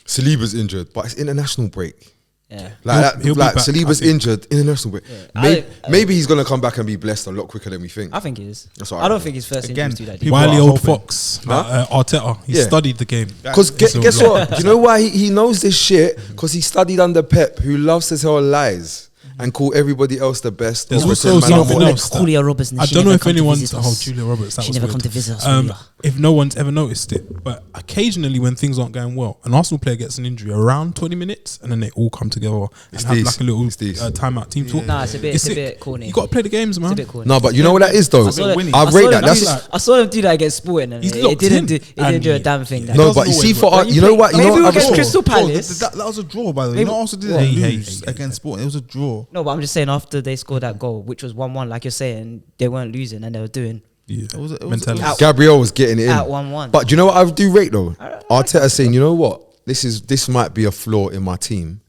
Saliba's injured, but it's international break. Yeah. Like He'll be back, Saliba's I think. injured, international break. Yeah. Maybe he's gonna come back and be blessed a lot quicker than we think. I think it is. That's what I I don't think. think his first Again, injury was too that deep. people Wiley are Old hoping. Fox, Huh? Arteta. He Yeah. studied the game. Because It's guess all what? Do you know why he knows this shit? Because he studied under Pep, who loves to tell lies and call everybody else the best. There's or also pretend man something are more. else that- Julia Robertson. I she don't know never if come to anyone's. visit Oh, us. Julia Roberts. That She was never weird. come to visit us. Julia. If no one's ever noticed it, but occasionally when things aren't going well, an Arsenal player gets an injury around 20 minutes, and then they all come together and It's have these. like a little It's these. timeout team talk. Nah, it's a bit sick. corny. You got to play the games, man. It's a bit corny. No, but you know what that is though. I saw them- winning. I I saw rate them that. do That's that- I saw them do that against Sporting, and He's it locked didn't in. do. It didn't do a And damn thing. yeah. that no, doesn't but you see, always for work. you know what, you Maybe know we'll what, get I respect- Crystal Palace. That was a draw, by the way. Maybe- You know, also did What? lose against Sporting. It was a draw. No, but I'm just saying after they scored that goal, which was 1-1, like you're saying, they weren't losing and they were doing Yeah, It was- it was- mentality. it was- Gabriel was getting it in. at 1-1. But do you know what I do rate though? Arteta saying, you know what, this might be a flaw in my team,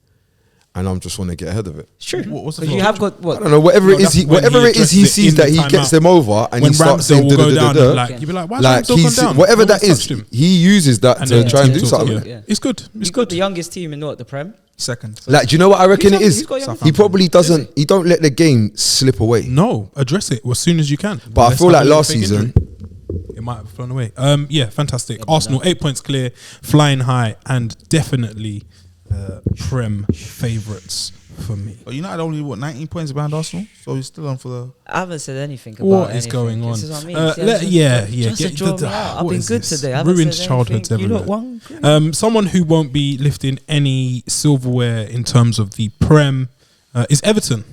and I'm just want to get ahead of it. it's true. What's the Because you flaw? have got I what? don't know, whatever No, it is, that's when he he addresses it sees in that the he timeout. gets them over, and When he starts Ramsdale saying, will go down, "Da-da-da-da-da." and like you'd be like, why like Ramsdale he's gone down? whatever No that one's is, touched him. he uses that And to then try and talk do to something. him. Yeah. It's good. It's He's got good. the youngest team in the Prem. Second. Like, do you know what I reckon it He's is? got young- He probably doesn't. He don't let the game slip away. No, address it as soon as you can. But I Let's feel have like a little last fake season, injury. It might have flown away. Yeah, fantastic. Arsenal 8 points clear, flying high, and definitely Prem favourites for me. But United only 19 points behind Arsenal, so he's still on for the. I haven't said anything about What is anything. going on? This is what I mean. Uh, See, I'm let- just- yeah. Just to Get draw the- me out. I've what been is good this? today. I haven't Ruined said childhoods anything. You everywhere. lot won. Someone who won't be lifting any silverware in terms of the Prem is Everton.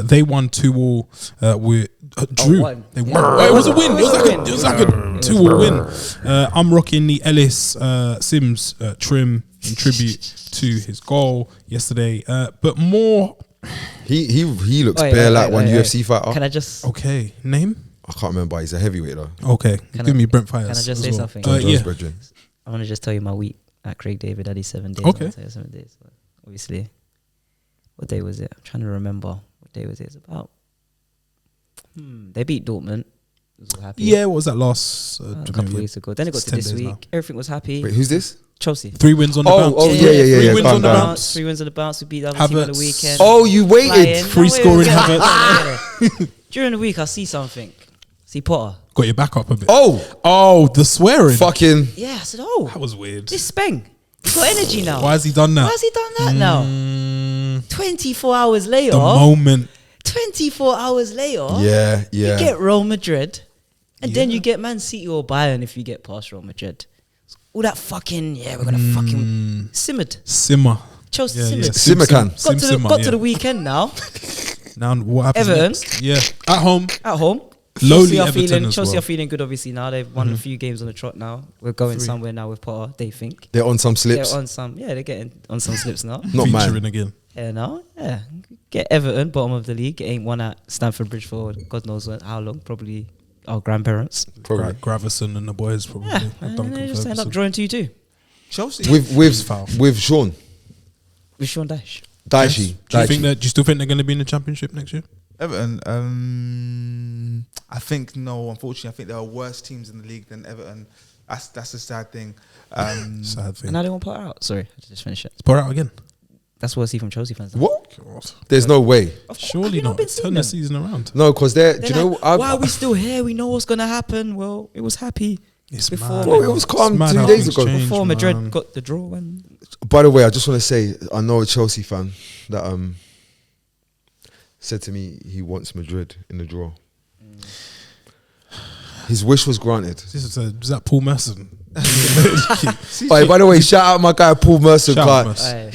They won 2-2. Drew. won. They Yeah. won. Oh, it was a win. It was like win. a 2-2 win. I'm rocking the Ellis Sims trim in tribute to his goal yesterday. But more. he looks Wait, bare wait, like wait, one wait, UFC wait. fighter. Can I just? Okay, name. I can't remember. He's a heavyweight though. Okay, Can give I- me Brent Fires. can I just as say well. something? John Jones Yeah. brethren. I want to just tell you my week at Craig David. I did 7 days. Okay. I wanna tell you 7 days. Obviously, what day was it? I'm trying to remember. What day was it? It's about. They beat Dortmund. I was all happy. Yeah, what was that last? A couple of weeks ago. Then it got It's to 10 this days week. now. Everything was happy. Wait, who's this? Chelsea. 3 wins on the bounce. Oh, yeah. 3 wins calm on the down. bounce. 3 wins on the bounce. We beat the other team on the Havertz. weekend. Oh, you waited. Flying. Free wait, scoring wait, Havertz. no. During the week, I see something. See Potter. Got your back up a bit. Oh, the swearing. fucking. Yeah, I said, oh, That was weird. this Speng. He's got energy now. Why has he done that? Why has he done that now? 24 hours later. The moment. 24 hours later. Yeah. You get Real Madrid. And then you get Man City or Bayern if you get past Real Madrid. All that fucking, we're going to fucking simmered. Simmer. Chelsea Yeah, simmered. yeah. Simmer can. Got to the weekend now. Now what happens Everton. next? Yeah. At home. At home. Lowly Everton as Chelsea well. are feeling good, obviously, now. They've won a few games on the trot now. We're going somewhere now with Potter, they think. They're on some slips. They're getting on some slips now. Not mine. Featuring again. Yeah, no, yeah. Get Everton, bottom of the league. Ain't won at Stamford Bridge for God knows how long. Probably our grandparents. Probably. Gravison and the boys probably. Yeah, And and Duncan they just end Ferguson. up drawing 2-2 Chelsea. With Sean with Sean Dyche. Daichi. Do you still think they're going to be in the championship next year? Everton, I think no. Unfortunately, I think there are worse teams in the league than Everton. That's the sad thing. Sad thing. And now they won't put her out. Sorry, I just finished it. Let's pour out again. That's what I see from Chelsea fans. What? There's no way. Surely not. been seeing Turn the them? season around. No, because they're. Do They're you know? like, why are we still here? We know what's gonna happen. Well, it was happy It's before. mad. Bro, it was calm It's mad 2 how days things ago. change, Before Madrid man. got the draw. And By the way, I just want to say I know a Chelsea fan that said to me he wants Madrid in the draw. His wish was granted. Is that Paul Merson? By the way, shout out my guy Paul Mercer. Shout out Guy. Mercer.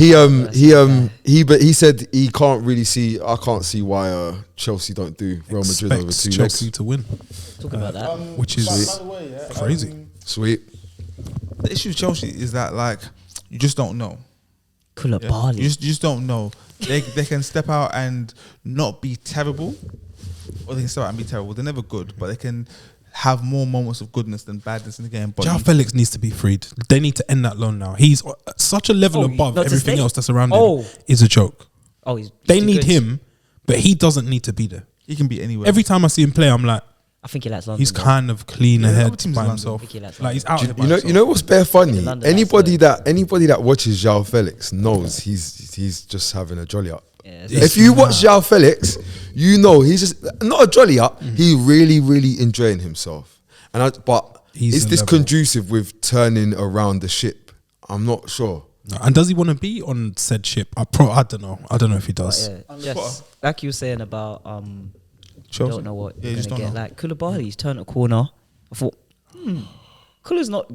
He said he can't really see. I can't see why Chelsea don't do Real Madrid over Expects 2 Chelsea legs. to win, talk about that. which is crazy. Sweet. The issue with Chelsea is that you just don't know. Koulibaly. You just don't know. They can step out and not be terrible, or they can start and be terrible. They're never good, but they can have more moments of goodness than badness in the game. But João Felix needs to be freed. They need to end that loan now. He's such a level above not to everything stay? else that's around him. Is a joke. They too need good. him, but he doesn't need to be there. he can be anywhere. Every time I see him play, I'm like, I think he likes London. he's though. kind of clean Yeah, other ahead teams by in London. himself. I think he likes Like he's London. out here by You know, himself. you know what's bare funny? In London, Anybody that's that watches João Felix knows he's just having a jolly up. Yeah, It's If you mad. watch João Felix, you know he's just not a jolly up. He really enjoying himself. But He's is a this level. conducive with turning around the ship? I'm not sure. And does he want to be on said ship? I don't know. I don't know if he does. Just like you were saying about Chelsea. don't know what Yeah, you're you just gonna don't get. know. Like Koulibaly's turned a corner. I thought, Kula's not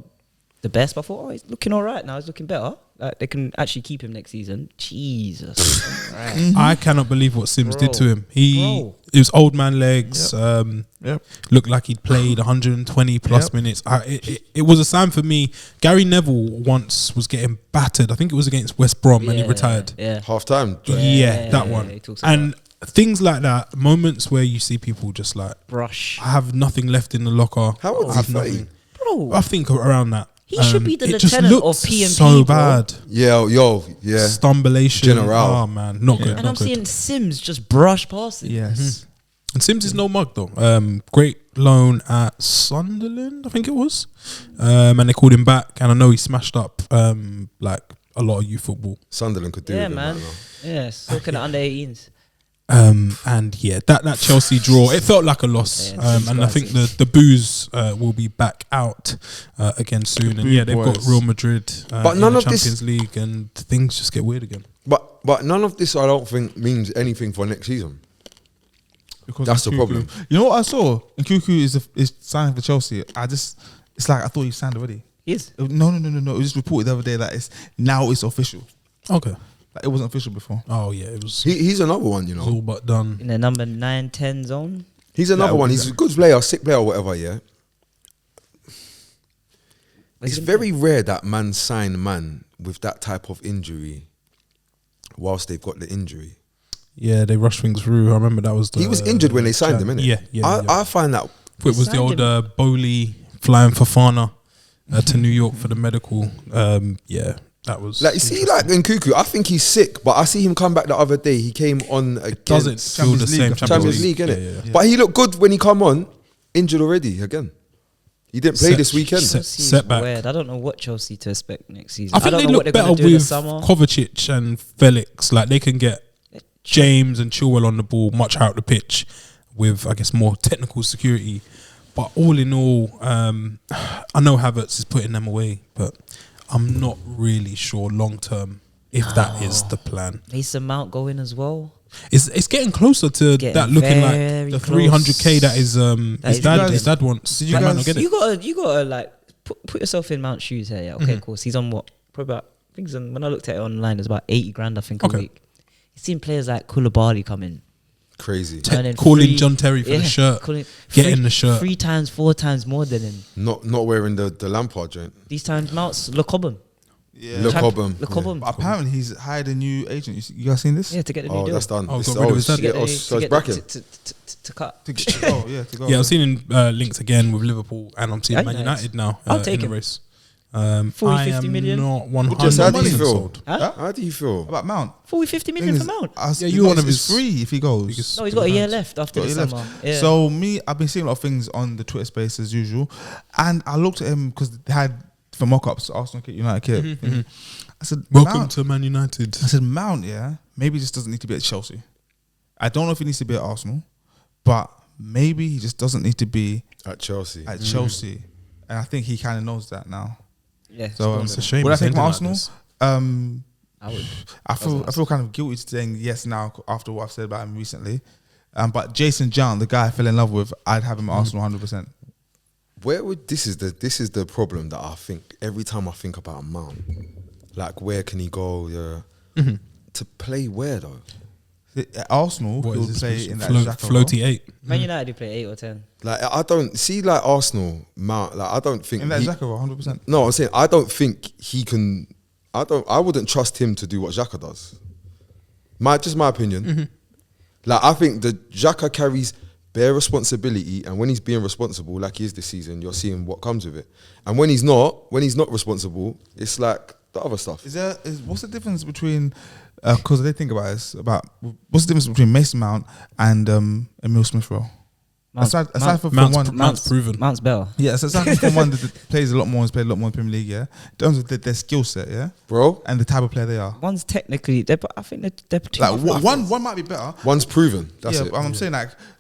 the best, but I thought, he's looking all right now. He's looking better. Like they can actually keep him next season. Jesus, right. I cannot believe what Sims did to Bro. him. It was old man legs. Looked like he'd played 120 plus minutes. It was a sign for me. Gary Neville once was getting battered. I think it was against West Brom, and he retired. Yeah, Half time. Yeah, that he one. talks about And things like that, moments where you see people just like, brush. I have nothing left in the locker. How old I is have he? nothing. Bro, I think around that. He should be the it just lieutenant looked of PMP, so bro. bad. Yeah. Stumbulation. General. Oh man, not good. and not I'm good. seeing Sims just brush past it. Yes. And Sims is no mug though. Great loan at Sunderland, I think it was. And they called him back, and I know he smashed up like a lot of youth football. Sunderland could do Yeah, with him man. right now. Yeah, so kind of under 18s. And yeah, that Chelsea draw, it felt like a loss. Yeah, And I think the boos will be back out again soon. And yeah, they've got boys. Real Madrid But in none the of this- Champions League, and things just get weird again. But none of this I don't think means anything for next season. Because That's the Nkunku- problem. You know what I saw? Nkunku is signing for Chelsea. It's like I thought he signed already. Yes. No. It was just reported the other day that it's official. Okay. Like it wasn't official before. Oh yeah, it was, He's another one, you it was all know. but done. In the number 9-10 zone. He's another Yeah, one. He's a good player, sick player, or whatever. Yeah. It's very rare that man sign man with that type of injury, whilst they've got the injury. Yeah, they rushed things through. I remember that was He was injured when they signed him, innit? Yeah. I find that It was the signed old him. Bowley flying Fofana to New York for the medical. Yeah, that was like you see, like Nkunku, I think he's sick, but I see him come back the other day. He came on against doesn't feel the Champions same League. Champions League, innit? Yeah. But he looked good when he come on, injured already again. He didn't play this weekend. Chelsea is setback. weird. I don't know what Chelsea to expect next season. I think don't they know look what they're better gonna do in the with summer. Kovacic and Felix. Like they can get James and Chilwell on the ball much out the pitch with, I guess, more technical security. But all in all, I know Havertz is putting them away, but I'm not really sure long term if that is the plan. Mason Mount going as well. It's getting closer to Getting that looking like very the close. 300k that is his is dad. good. His dad wants. Did you That might guys- not get it. You gotta like put yourself in Mount's shoes here. Yeah, okay, cool. So he's on what? Probably about. I think he's on, when I looked at it online, it's about 80 grand. I think Okay. a week. He's seen players like Koulibaly come in. Crazy. earning Calling three- John Terry for the shirt. Getting the shirt. 3 times, 4 times more than him. Not wearing the Lampard joint. These times Mount's Le Cobham. Yeah. Le Cobham. Le Cobham. But apparently he's hired a new agent. You guys seen this? Yeah, to get the new Oh, deal. that's done. Oh, It's- got rid of his dad. shit. To get So the- it's bracket. to cut. To go. Yeah, I've seen links again with Liverpool, and I'm seeing Yeah, Man nice. United now I'll in take the him. race. 40, I 50 am million? not Just how do you 100% feel? sold. Huh? How do you feel? About Mount. 40, 50 million for Mount. Yeah, you one of it's his free if he goes. biggest- No, he's got a year hands. left after Got the a year summer. left. Yeah. So I've been seeing a lot of things on the Twitter space as usual, and I looked at him because they had for mock-ups Arsenal kit, United kit. thing. I said, Welcome Mount. to Man United. I said Mount, yeah, maybe he just doesn't need to be at Chelsea. I don't know if he needs to be at Arsenal, but maybe he just doesn't need to be At Chelsea. at Chelsea, and I think he kind of knows that now. yeah. So It's a shame would I it's take him ending Arsenal? like this. I would. I feel kind of guilty saying yes now after what I've said about him recently. But Jason John, the guy I fell in love with, I'd have him at Arsenal 100%. Where would this is the problem that I think every time I think about Mount, like where can he go? To play where though? At Arsenal, What he'll is play this? in that Floaty Xhaka role. 8. Man United, they play 8 or 10. Like I don't see like Arsenal Mount. Like I don't think In that he- Xhaka role, 100%. No, I'm saying I don't think he can. I wouldn't trust him to do what Xhaka does. My opinion. Like I think the Xhaka carries bare responsibility, and when he's being responsible, like he is this season, you're seeing what comes with it. And when he's not responsible, it's like the other stuff. What's the difference between? Because they think about this. About what's the difference between Mason Mount and Emile Smith Rowe? Aside from one, Mount's proven. Mount's better. Yeah, so aside from one that plays a lot more, has played a lot more in the Premier League. Yeah, in terms of their skill set, yeah, bro, and the type of player they are. One's technically, I think they're like one might be better. One's proven. That's it. I'm saying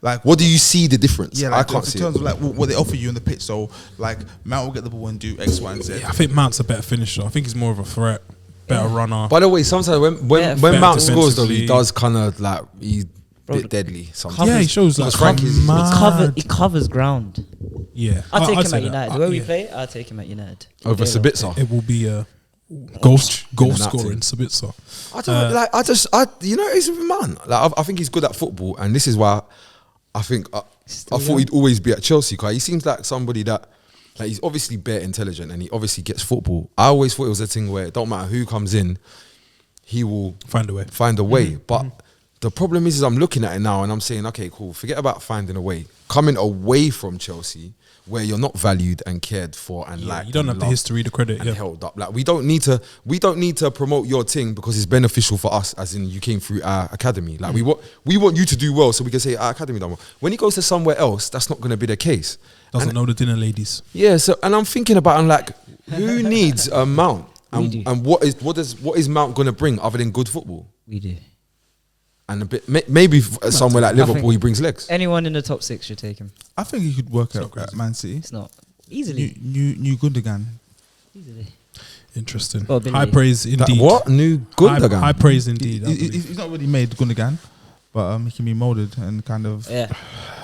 like what do you see the difference? Yeah, like I can't in see terms it. of like what they offer you on the pitch. So like Mount will get the ball and do X, Y, and Z. Yeah, I think Mount's a better finisher. I think he's more of a threat, better runner. By the way, sometimes when Mount scores though, he defensively. does kind of like he's a bit deadly sometimes. Yeah, he shows like He covers ground. Yeah, I'll take him say at that. United. The way we play, I'll take him at United. Over Sabitzer. It will be a goal in that scoring team. Sabitzer. I don't like. You know, he's a man. Like I think he's good at football, and this is why I think I thought he'd always be at Chelsea. Because he seems like somebody that like he's obviously bare intelligent, and he obviously gets football. I always thought it was a thing where it don't matter who comes in, he will Find a way. Find a way, but. The problem is I'm looking at it now and I'm saying, okay, cool. Forget about finding a way. Coming away from Chelsea, where you're not valued and cared for and You don't have the history, the credit, and held up. Like we don't need to promote your thing because it's beneficial for us. As in, you came through our academy. Like we want you to do well, so we can say our academy done well. When he goes to somewhere else, that's not going to be the case. Doesn't know the dinner ladies. Yeah. So and I'm thinking about, I'm like, who needs a Mount? And what is Mount going to bring other than good football? We do. And a bit, maybe somewhere like Liverpool, he brings legs. Anyone in the top 6 should take him. I think he could work out at Man City. It's not easily. New Gundogan. Easily. Interesting. Oh, Billy. High praise indeed. What? New Gundogan? High praise indeed. He's not really made Gundogan, but he can be moulded and kind of. Yeah.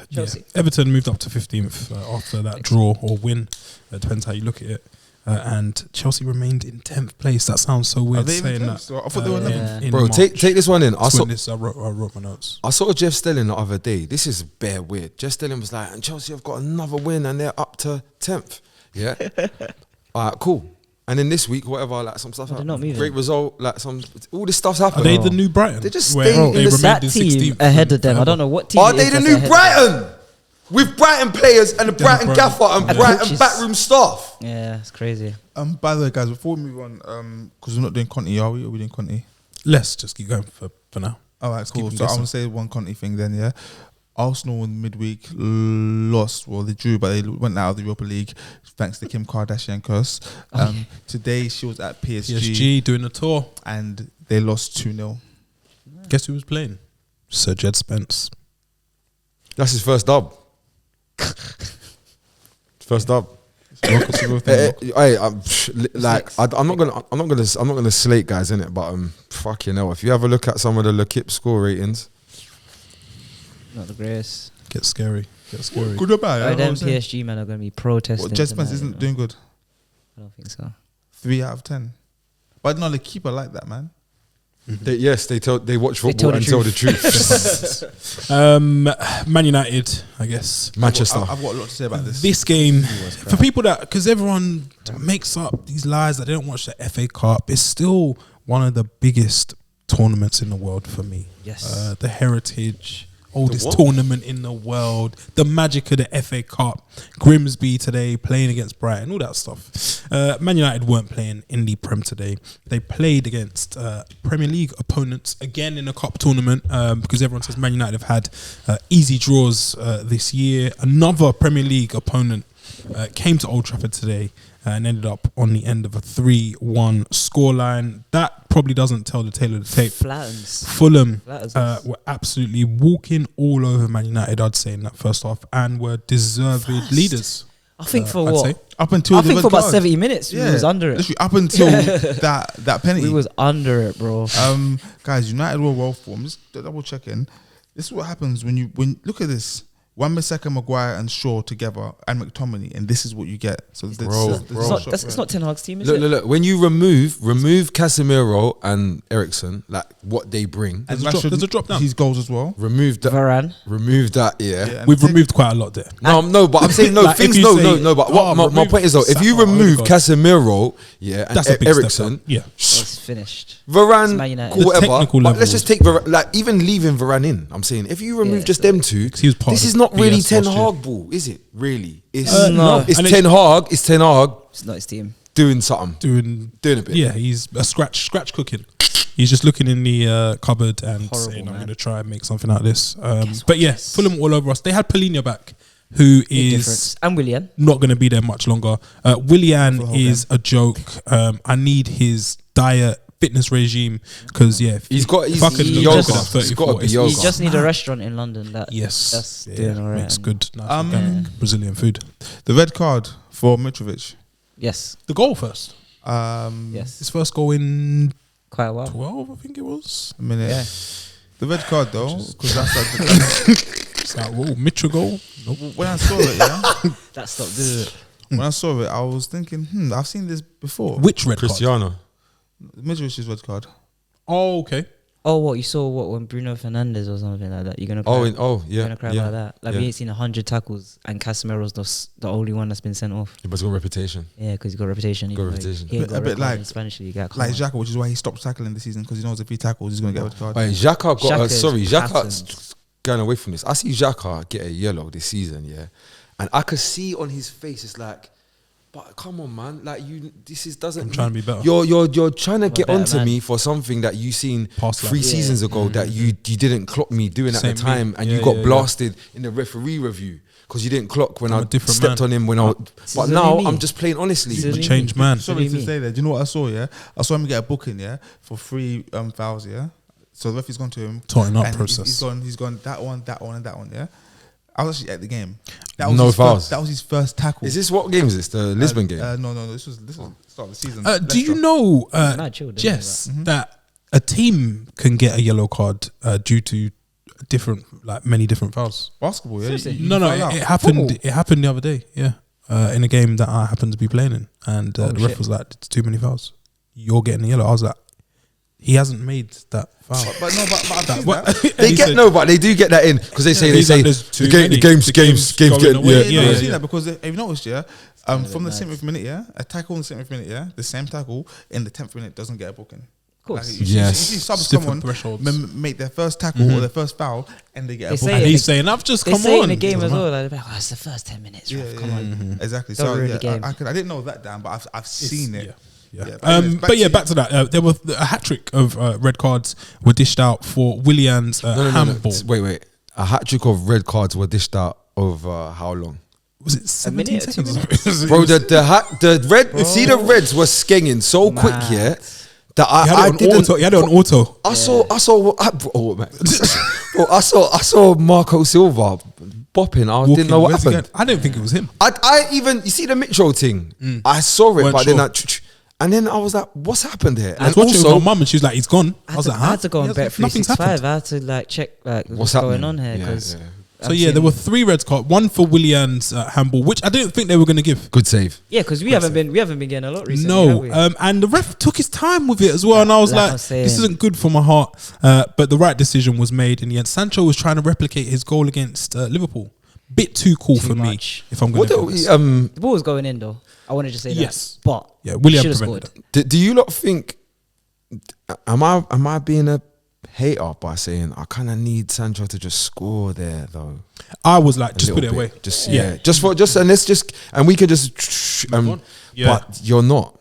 Yeah. Chelsea. Everton moved up to 15th after that draw or win. Depends how you look at it. And Chelsea remained in 10th place. That sounds so weird saying that. I thought they were 11th. in Bro, March. take this one in. I wrote my notes. saw Jeff Stelling the other day. This is bare weird. Jeff Stelling was like, and Chelsea have got another win and they're up to 10th. Yeah. All right, cool. And then this week, whatever, like some stuff They're happened. not moving. Great result, like all this stuff's Are happened. they the new Brighton? They just Where stay in they the- remained That in team 16th ahead of them. I forever. don't know what team. Are it they is the that's new ahead of Brighton? With Brighton players and the Brighton Brighton. gaffer and And Brighton coaches. backroom staff. them. Yeah, it's crazy. By the way, guys, before we move on, because we're not doing Conte, are we? Are we doing Conte? Let's just keep going for now. All right, Let's cool. keep So I'm guessing. gonna say one Conte thing then. Yeah, Arsenal in midweek lost. Well, they drew, but they went out of the Europa League thanks to Kim Kardashian curse. Today she was at PSG doing a tour. and they lost 2-0. Guess who was playing? Sir Jed Spence. That's his first dub. First dub. Hey, I'm not gonna slate guys in it, but fucking hell, if you have a look at some of the L'Equipe score ratings, Not the greatest. Get scary. Good or bad? Oh, them PSG men are going to be protesting. Jed Spence tonight, isn't you know. doing good. I don't think so. 3 out of 10. But no, the keeper like that, man. they watch They football tell the and tell the truth. Man United, I guess. Manchester. I've got a lot to say about this. This game, for people because everyone makes up these lies that they don't watch the FA Cup, it's still one of the biggest tournaments in the world for me. Yes. The heritage, oldest what? tournament in the world, the magic of the FA Cup, Grimsby today playing against Brighton, all that stuff. Man United weren't playing in the Prem today. They played against Premier League opponents again in a cup tournament because everyone says Man United have had easy draws this year. Another Premier League opponent came to Old Trafford today and ended up on the end of a 3-1 scoreline. That probably doesn't tell the tale of the tape. Flattens. Fulham Flattens us. were absolutely walking all over Man United, I'd say, in that first half, and were deserved leaders. I think for I'd what? say. Up until I the think red for about card. 70 minutes, we was under it. Literally up until that penalty. We was under it, bro. Guys, United were well formed. Just double checking. This is what happens when look at this. Wan-Bissaka, Maguire and Shaw together and McTominay, and this is what you get. So Bro. It's not Ten Hag's team, is Look, it? look. When you remove Casemiro and Eriksen, like what they bring, And There's a drop down. His goals as well. remove that. Varane. Remove that. Yeah. and We've take- removed quite a lot there. No, but I'm saying no Like, things. if you say, No. But what my remove point is though, if you Saka, remove Odegaard. Casemiro, yeah, and That's a big step Eriksen, up. Yeah. It's finished. It's Varane, Man United. cool, The whatever. technical But level let's just take Varane, like even leaving Varane in. I'm saying if you remove Yeah. just them two, He was part this of is not not really BS Ten last year. Hag ball, is it? Really? It's No. It's And Ten Hag. It's Ten Hag It's not his team. doing something, doing a bit. Yeah, he's a scratch cooking. He's just looking in the cupboard and Horrible, saying, "I'm man. going to try and make something out of this." Guess But what? yeah, Fulham all over us. They had Polina back, who Big is difference. And Willian. not going to be there much longer. Willian For the whole is a joke. I need his diet fitness regime because He's got if I could he's look yoga. good at He's got to 34, be it's- yoga. You just need a restaurant in London that's yes, doing all right. makes good, nice Um, organic Brazilian food. The red card for Mitrovich. Yes. The goal first. Yes. His first goal in Quite a while. 12, I think it was. A minute. Yeah. The red card though, because that's like It's like, whoa, Mitra goal. Nope. when I saw it, yeah. That stopped, did it? When I saw it, I was thinking, I've seen this before. Which red card? Cristiano. Mitrovich's red card. Oh, okay. Oh, what you saw? What when Bruno Fernandes or something like that? You're gonna cry. Oh, You're gonna cry yeah. about that. Like yeah. we ain't seen 100 tackles, and Casemiro's the only one that's been sent off. But he's got reputation. Yeah, because he got reputation. Got even though reputation. He ain't got A bit record like- in Spanish league. Like Xhaka, which is why he stopped tackling this season because he knows if he tackles, he's gonna get a red card. Wait, Xhaka got Xhaka's Xhaka's going away from this. I see Xhaka get a yellow this season, yeah, and I could see on his face, it's like, but come on, man, like this is doesn't. I'm trying to be better. You're trying to get better onto man. me for something that you seen Past 3 life. seasons ago that you didn't clock me doing at Same the time, me. and Yeah, you got yeah, blasted in the referee review because you didn't clock when I'm I a different stepped man. on him when I. But what now you mean? I'm just playing honestly. This is- A changed man. Sorry do to you say that. Do you know what I saw? Yeah, I saw him get a booking. Yeah, for 3 fouls. Yeah, so the referee's gone to him. Totting up and process. He's gone that one, and that one. Yeah, I was actually at the game. That No his fouls. First, that was his first tackle. Is this what game is this? The Lisbon game. No. This was start of the season. Do you know, Mad chill, didn't Jess, Mm-hmm. that a team can get a yellow card due to many different fouls? Basketball? Yeah. Seriously? You No, foul out. it happened. Football? It happened the other day. Yeah, in a game that I happened to be playing in, and the ref shit. was like, "It's too many fouls. You're getting a yellow." I was like, "He hasn't made that foul." But no, but I've seen What- that. and They he get said- no, but they do get that in because they say He's like, "There's the too game, many. the game's The game's getting going away." Yeah, Yeah, I've seen yeah. that because if you noticed, yeah, from the mad. 7th minute, yeah, a tackle in the 7th minute, yeah, the same tackle in the 10th minute doesn't get a booking. Of course. Like, Yes. you see subs It's come different on, thresholds. make their first tackle or their first foul, and they get They a say booking. And it he's in saying, "I've just They come say on." in the game Doesn't as matter. well. Like, oh, it's the first 10 minutes. Yeah, Ref, come on. Exactly. Don't So ruin yeah, the game. I didn't know that, Dan, but I've seen it. Yeah. Yeah, but anyways, But yeah, to- back to that. There were a hat trick of red cards were dished out for Willian's No. handball. Wait. A hat trick of red cards were dished out over how long? Was it 17 minute or 2 seconds? Bro, the red. See, the Reds were skenging so quick, yeah. That He had it I on didn't. auto. He had it on auto. I saw. Oh, man. Bro, I saw Marco Silva bopping. I didn't know what Where's he happened. going? I didn't think it was him. I even you see the Mitro thing. I saw it, Weren't but sure. then and then I was like, "What's happened here?" I was And watching with also, my mum and she was like, "He's gone." I was like, I had to go He on has- Bet nothing's 365. happened. I had to like check like what's happening? going on here Yeah, because. yeah. So yeah, there were 3 red cards. One for Willian's handball, which I didn't think they were going to give. good save. Yeah, because we haven't been getting a lot recently. No, have we? and the ref took his time with it as well, and I was Like I'm like, saying. "This isn't good for my heart." But the right decision was made in the end. Sancho was trying to replicate his goal against Liverpool. Bit too cool Too for much. me, if I'm going to. The ball was going in though. I wanted to say Yes. that, but Yeah, Willian should have prevented scored. Do you lot think? Am I being a hater by saying I kind of need Sancho to just score there though? I was like, A just put it little away. bit. Just Yeah. and let's just and we could just on. Yeah. But you're not.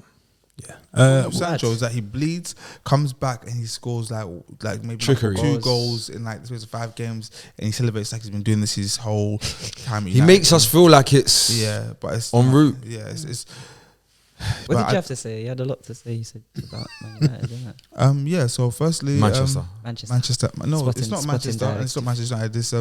Sancho is that he bleeds, comes back, and he scores like maybe Trickery. 2 goals in like the space of 5 games, and he celebrates like he's been doing this his whole time. at He United. makes us feel like it's yeah, but it's en not- route. Yeah, it's What but did I- you have to say? You had a lot to say. You said about Man United, didn't it? yeah. So firstly, Manchester. Manchester. No, Spotting- it's not spotting Manchester. And direct. it's not Manchester United. It's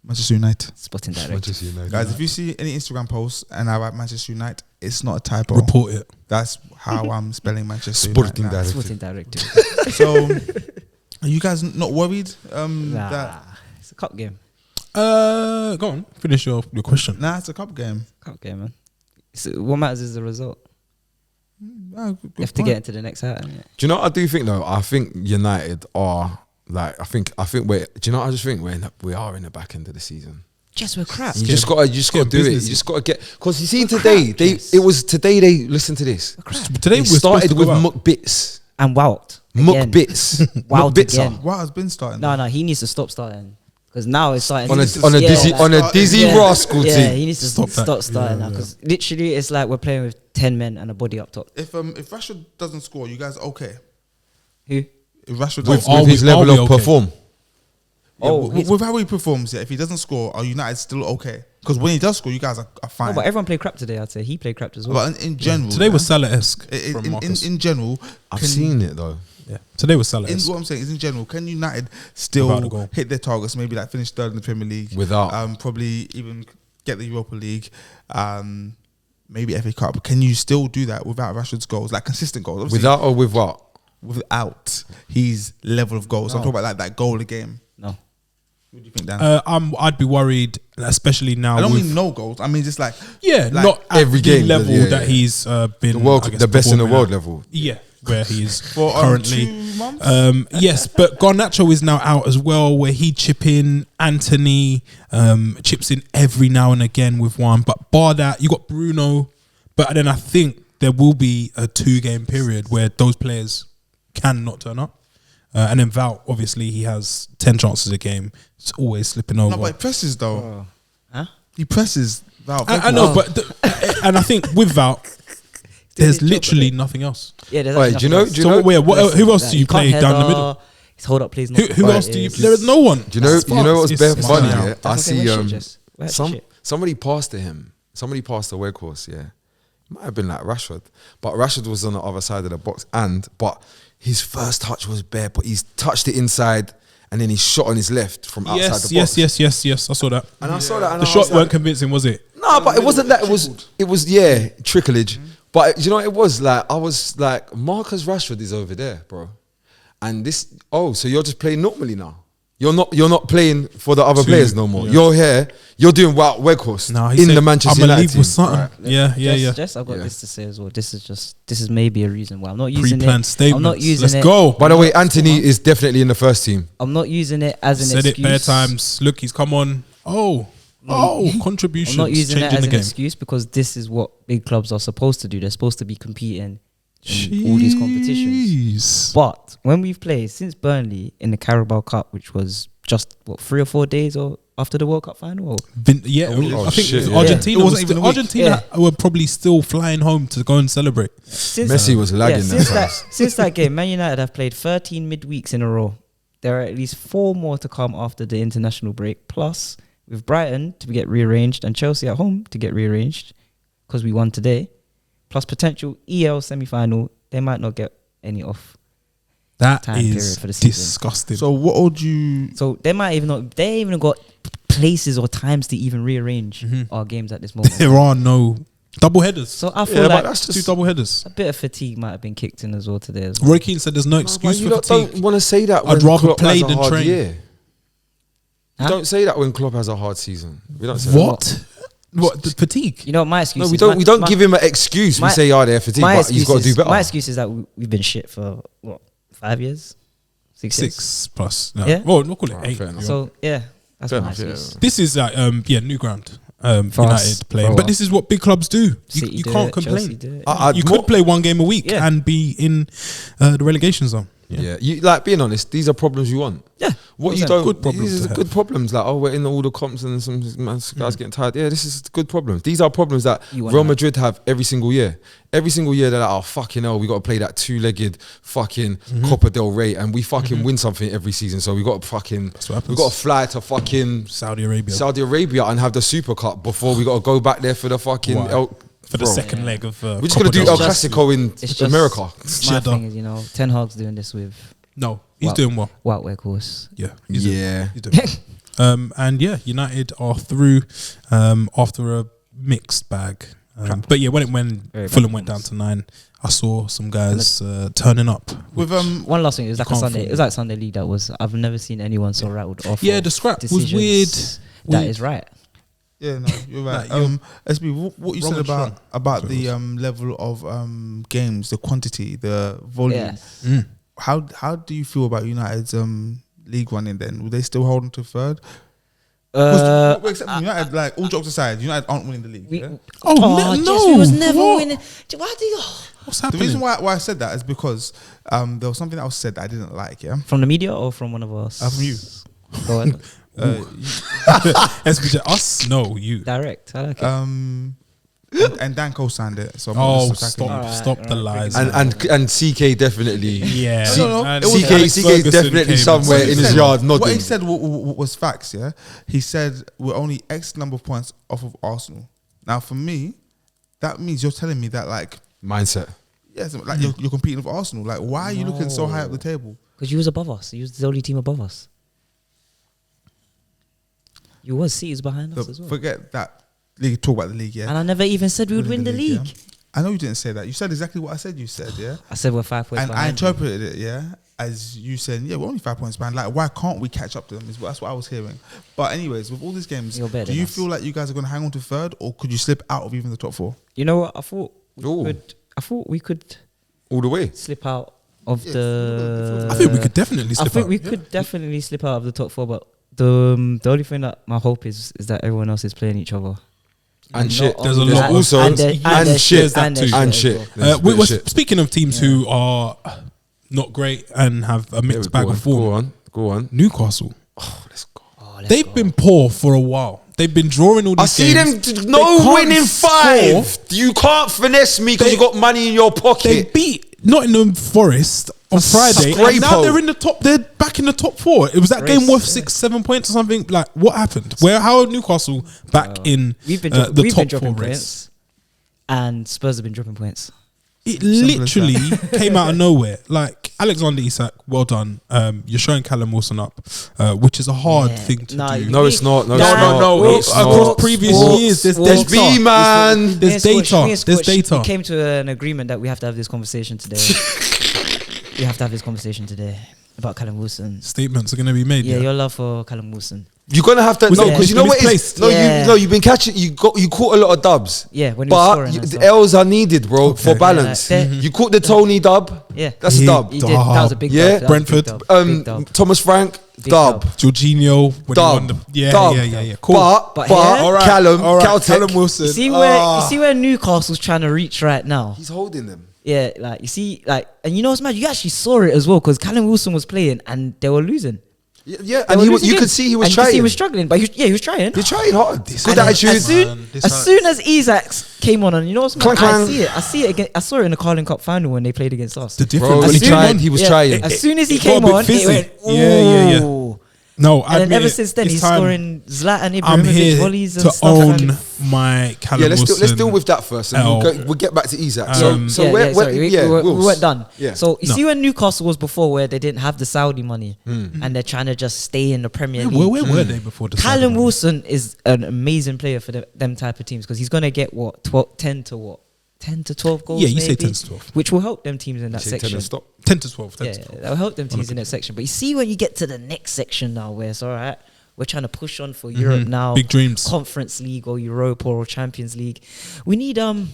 Manchester United. Spotting direct. Manchester United. Guys, if you see any Instagram posts and I write Manchester United, it's not a typo. Report it. That's how I'm spelling Manchester Sporting United. now. Direct. Spotting direct. So, are you guys not worried? That Nah, it's a cup game. Go on, finish your question. it's a cup game. Cup game, man. What matters is the result. Ah, good You have to point. get into the next item. Yeah. Do you know what I do think though? I think United are like I think we're. Do you know what I just think we are in the back end of the season. Just we're crap. You just gotta do it. business. You just gotta get because you see We're today crap, yes. it was today they listen to this. We're crap. Today It we're supposed started to with go out. muck bits. And Wout. Muck again. bits. Wout Muck bits again. are. What has been starting? No, he needs to stop starting. Because now it's starting on to a dizzy rascal Yeah, team. he needs to stop starting now. Because literally, it's like we're playing with 10 men and a body up top. If Rashford doesn't score, you guys okay? Who? If Rashford With doesn't his level of perform. with how he performs, if he doesn't score, are United still okay? Because when he does score, you guys are fine. No, but everyone played crap today. I'd say he played crap as well. But in general, Today was Salah-esque from in, Marcus. in general, I've seen it though. Yeah, today was in Salah-esque. what I'm saying is in general, can United Without a still goal. hit their targets? Maybe like finish third in the Premier League Without. probably even get the Europa League, maybe FA Cup. Can you still do that without Rashford's goals, like consistent goals? Obviously, Without or with what? without his level of goals. I'm talking about like that goal a game. No. What do you think, Dan? I'd be worried, especially now. I don't with, mean no goals. I mean just like yeah, like not at every the game, level yeah, that yeah. he's been The best in the performing world at. level. Yeah, where he is for currently. 2 months. Yes, but Garnacho is now out as well, where he chip in. Anthony chips in every now and again with one, but bar that, you got Bruno. But then I think there will be a 2-game period where those players cannot turn up. And then Val, obviously, he has 10 chances a game. It's always slipping over. No, but he presses though. Huh? He presses. Val, I know, but and I think with Val, there's literally nothing else. Yeah, there's Wait, actually do you know? nothing Do you So know? who else do you He can't play down the header, middle? His hold up plays. Who else do you? There is no one. Do you know? You know what's It's bare funny funny? how- Yeah? I That's okay, see we're shit, Jess. We're actually shit. somebody passed to him. Somebody passed the Weghorst. Yeah, might have been like Rashford, but Rashford was on the other side of the box, but his first touch was bare, but he's touched it inside. And then he shot on his left from outside the box. Yes. I saw that. And I saw that. And The I shot was like, weren't convincing, was it? no, but it wasn't that. It was tricklage. But you know, it was like I was like, Marcus Rashford is over there, bro. And this, so you're just playing normally now. You're not playing for the other players no more. Yeah. You're here. You're doing Weghorst in the Manchester United team. with something. Right. Yeah. Jess, I've got Yeah. this to say as well. This is maybe a reason why I'm not using Pre-planned it. statements. I'm not using Let's it. go. By the way, Anthony is definitely in the first team. I'm not using it as an Said excuse. it bare times. Look, he's come on. Contributions. I'm not using it changing as the an game. excuse because this is what big clubs are supposed to do. They're supposed to be competing in all these competitions. Jeez. But when we've played since Burnley in the Carabao Cup, which was just 3 or 4 days or after the World Cup final, or Oh, I think shit, yeah. Argentina. It Was wasn't even a week. Argentina were probably still flying home to go and celebrate. since, Messi was lagging since that that since that game, Man United have played 13 midweeks in a row. There are at least 4 more to come after the international break. Plus, with Brighton to get rearranged and Chelsea at home to get rearranged because we won today. Plus potential EL semi-final, they might not get any off. That Time period is for the season. disgusting. So what would you? So they might even not. They ain't even got places or times to even rearrange our games at this moment. there are no double headers. So I feel Yeah, but like that's Two just. double headers. a bit of fatigue might have been kicked in as well today. As well. Roy Keane said there's no excuse You for don't fatigue. want to say that. I'd when rather Klopp play has a than hard train. year. Huh? You don't say that when Klopp has a hard season. We don't say that. What? The fatigue? You know, my excuse. No, we is don't. We don't my- give him an excuse. We my- say, they're fatigued, my but he's got to do excuse is- better. My excuse is that we've been shit for 5 years, 6 years. 6 plus. No. Yeah? Well, we'll call it Right, 8. fair enough. So yeah, that's Fair my enough, yeah. excuse. This is like new ground. For United us, playing, for but us. this is what big clubs do. City You do can't it, Chelsea complain. do it. I'd You more- could play 1 game a week Yeah. and be in the relegation zone. Yeah, you like being honest. These are problems you want. Yeah, What you 100%. don't. Good problems These to are have. good problems. Like, we're in all the comps and some guys getting tired. Yeah, this is good problems. These are problems that You wanna Real have. Madrid have every single year. Every single year they're like, oh fucking hell, we got to play that 2-legged fucking Copa del Rey, and we fucking win something every season. So we got to fucking, That's what happens. we got to fly to fucking Saudi Arabia Saudi Arabia and have the Super Cup before we got to go back there for the fucking. Why? for the bro. second leg of. We're just gonna do El Copa del Rey. Clasico in It's just America. My Cheddar. thing is, Ten Hag's doing this with No, he's Wow. doing well. Wout Weghorst. Yeah, he's doing Yeah. well. He's doing well. And yeah, United are through after a mixed bag. But yeah, when Very Fulham bad went down to 9, I saw some guys turning up. With One last thing, it was like a Can't Sunday. fall. It was like Sunday League. That was. I've never seen anyone so rattled off. Yeah, of the scrap was decisions. weird. That Weird. is right. Yeah, no, you're right. Like, you're SB, what you wrong said and strong. about Sorry, the level of games, the quantity, the volume. Yeah. How do you feel about United's league running? Then will they still hold on to third? Except United, like all jokes aside, United aren't winning the league. We- yeah? Oh, Jess, no! we was never What? winning. Why do you? What's The happening? reason why I said that is because there was something else said that I didn't like. Yeah, From the media or from one of us? from you. Go on. SBJ, us? No, you. Direct. I like it. And Dan co-signed it. So Stop the lies. And CK definitely. Yeah. No, And it was- CK is definitely came somewhere and in said- his yard What he nodding. said was facts, yeah? He said we're only X number of points off of Arsenal. Now, for me, that means you're telling me that, like, Mindset. yes, like you're competing with Arsenal. Like, why are you looking so high up the table? Because you was above us. You was the only team above us. You was City's behind us So as well. forget that. League, talk about the league, yeah? And I never even said we would win the league. Yeah? I know you didn't say that. You said exactly what I said you said, yeah? I said we're 5 points And I behind. you. interpreted it, yeah, as you saying, yeah, we're only 5 points behind. Like, why can't we catch up to them? That's what I was hearing. But anyways, with all these games, You're better do than you us. feel like you guys are going to hang on to third, or could you slip out of even the top 4? You know what? I thought Ooh. we could All the way. slip out of Yeah, the. I think we could definitely I slip think out. we could definitely slip out of the top 4, but the only thing that my hope is that everyone else is playing each other. And not shit. There's a only lot that- of- Also, and the- and the shit. and the And as shit. well. There's a bit We're of shit. speaking of teams who are not great and have a mixed bag of form. Go on. Newcastle. Oh, let's go. Oh, let's They've go. been poor for a while. They've been drawing all these I see games. them They no can't winning score. 5. You can't finesse me because They- you got money in your They pocket. beat Nottingham Forest on Friday, and now Scrapo. they're in the top. They're back in the top 4. It was that game worth 6-7 points or something. Like, what happened? How are Newcastle back in We've been, the we've been top 4 dropping race? points, and Spurs have been dropping points. It Simple as literally came out of nowhere. Like, Alexander Isak, well done. You're showing Callum Wilson up, which is a hard Yeah. thing to Nah, do. No, it's not. No, No, it's not. no, It's across not. previous years, there's There's data. B, man. There's data. There's data. We came to an agreement that we have to have this conversation today. We have to have this conversation today about Callum Wilson. Statements are going to be made. Yeah, Yeah, your love for Callum Wilson. You're gonna have to Was no, it because you know what it is. misplaced? No, Yeah. you've been catching. You caught a lot of dubs. Yeah, when he was But scoring and the stuff. L's are needed, bro, for Okay. balance. Yeah, like, You caught the Tony dub. Yeah, That's a Big dub. he did. That was a big Yeah. dub. That was a big Brentford. dub. Big dub. Thomas Frank, Big dub. dub. Jorginho, when he won Dub. the, yeah, Dub. yeah. Cool. But here- All right, Callum, all right. Caltech, Callum Wilson. You see where Newcastle's trying to reach right now. he's holding them. Yeah, like you see, like, and you know what's mad? You actually saw it as well because Callum Wilson was playing and they were losing. Yeah, They and were you losing could games. see he was And you could see trying. he was struggling, but he was trying. He's trying hard. Good And attitude. As soon as Isak came on, and you know what's mad? Clang, clang. I see it again. I saw it in the Carling Cup final when they played against us. The difference. Bro, when he came tried. on- He was Yeah, trying. As soon as he It got a came bit on, fizzy. it went, Yeah. ooh. No, I And then admit ever it. since then, It's he's time. scoring Zlatan I'm Ibrahimovic here volleys and to stuff. own my Callum Yeah, let's Wilson. deal with that first, and L. we'll get back to Isak. Um, So where, sorry, we Wills. weren't done. Yeah. So you No. see when Newcastle was before, where they didn't have the Saudi money, and they're trying to just stay in the Premier League. Where were they before the Callum Saudi money? Wilson is an amazing player for them type of teams because he's gonna get 10 to 12 goals. Yeah, you say maybe, 10 to 12. which will help them teams in that Say 10 section. and stop. 10 to 12. 10 Yeah, to 12. that'll help them teams in that section. But you see when you get to the next section now, where it's all right, we're trying to push on for Europe now, Big dreams. Conference League or Europa or Champions League. We need a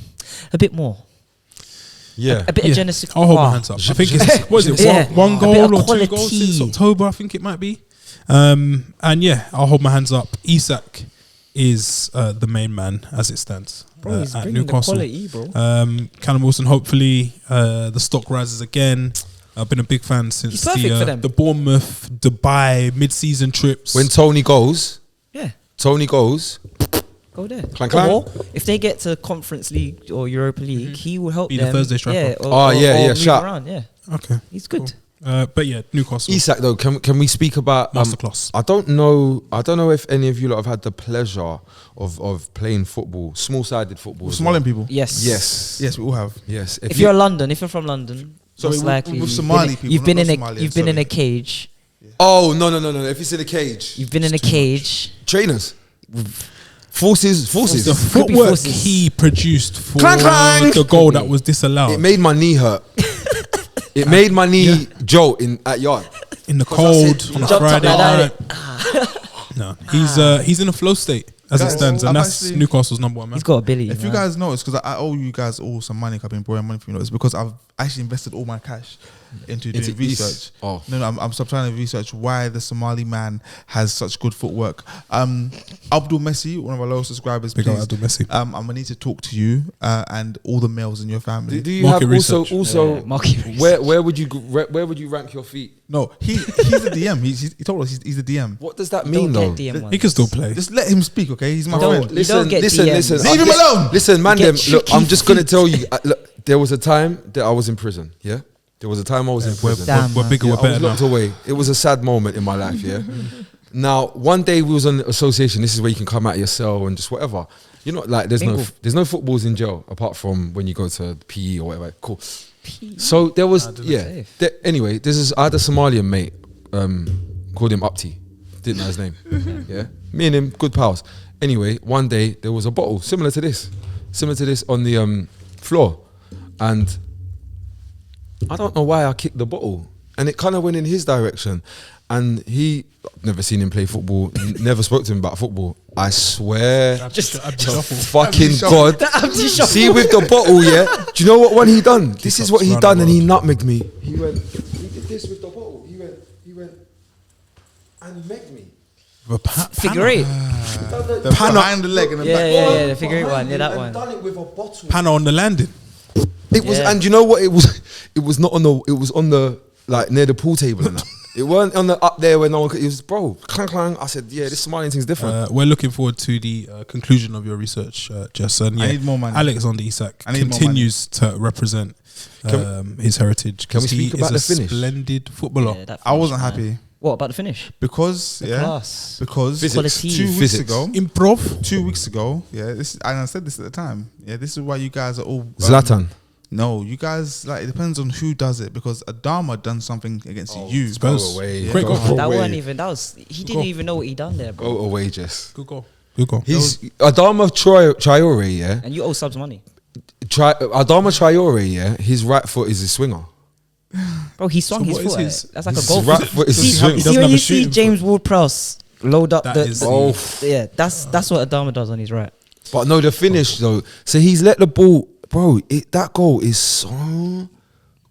bit more, Yeah. a bit of je ne sais I'll hold my quoi. hands up. I think it's what is it? Yeah. One A bit goal of or 2 quality. goals since October, I think it might be. And yeah, I'll hold my hands up. Isak is the main man as it stands Bro, he's at bringing Newcastle. the quality, bro. Callum Wilson, hopefully the stock rises again. I've been a big fan since He's perfect for them. the Bournemouth, Dubai mid-season trips. When Tony goes, Yeah, go there. Clang, clang. Or if they get to Conference League or Europa League, he will help Be the them. Thursday striker. Yeah, Oh, yeah, move sharp. around. Yeah, Okay. he's good. But yeah, Newcastle. Isak though, can we speak about Masterclass. I don't know if any of you lot have had the pleasure of playing football, small-sided football. as Somalian well. people. Yes, Yes, we all have. Yes. If you're London, if you're from London, Sorry, most with- likely with you've Somali been- people, You've been not in a Somalians, you've been in a sorry. cage. Oh no! If it's in a cage, You've been in a cage. trainers, forces. The Could be footwork forces. he produced for Clang, clang. the goal that was disallowed It made my knee hurt. It made my knee jolt at yard. in the Because I cold said, on a jumped up Friday like night. No, he's in a flow state as it Guys, stands, and I've that's actually- Newcastle's number one man. He's got ability. If you guys notice, because I owe you guys all some money, I've been borrowing money from you, it's because I've actually invested all my cash. into doing Into research. East. Oh. No, I'm trying to research why the Somali man has such good footwork. Abdul Messi, one of our loyal subscribers, Big up please. Abdul Messi. I'm gonna need to talk to you and all the males in your family. Do you Market have research. also market research. where would you rank your feet? No, he's the DM. He told us he's the DM. What does that You mean don't though? get DM ones. He can still play. Just let him speak, okay? He's my Don't- friend. You don't get DMs. Leave him alone. Listen, man, You them. get Look, I'm tricky just gonna feet. tell you. Look, there was a time that I was in prison. Yeah, there was a time I was in prison. Damn, We're man. bigger, Yeah, we're I was better locked now. away. It was a sad moment in my life. Yeah. Now, one day we was on association. This is where you can come out of your cell and just whatever. You know, like there's Mingle. no footballs in jail apart from when you go to PE or whatever. Cool. So there was Safe. anyway, I had a Somalian mate, called him Upti, didn't know his name. Yeah, me and him good pals. Anyway, one day there was a bottle similar to this on the floor, and I don't know why I kicked the bottle, and it kind of went in his direction. And never seen him play football, never spoke to him about football. I swear, Just fucking God. See with the bottle, yeah. Do you know what one he done? This is what he round done, the and he world. nutmegged me. He did this with the bottle. He went, and megged me. Figure eight. The behind the leg and the back. Yeah, the figure eight one. Yeah, that And one. done it with a bottle. Panna on the landing. It was, Yeah. and you know what? It was not on the. It was on the like near the pool table and that. It weren't on the up there where no one could. It was bro, clang clang. I said, yeah, this Somalian thing's different. We're looking forward to the conclusion of your research, Jess. And I need more money. Alex on the Isak I need more continues to represent his heritage can we because he speak about is the a finish? splendid footballer. Yeah, that I wasn't finish, man. happy What about the finish? because Class. because Physics. Quality. 2 weeks Physics. ago. Improv. 2 weeks ago, yeah, and I said this at the time. Yeah, this is why you guys are all Zlatan. No, you guys like it depends on who does it because Adama done something against you. Spurs. Go away. Great Go goal. That away. wasn't even. He didn't even know what he done there, bro. Go away, Jess. Good goal. Good goal. He's Adama Traore, yeah. And you owe subs money, Adama Traore, yeah. His right foot is his swinger. bro. He swung So his what is foot. his- That's like a His goal. right foot is Does his he have- swinger. he See doesn't when have you a see shooting James Ward-Prowse load up That is that's what Adama does on his right. But no, the finish though. So he's let the ball, bro. That goal is so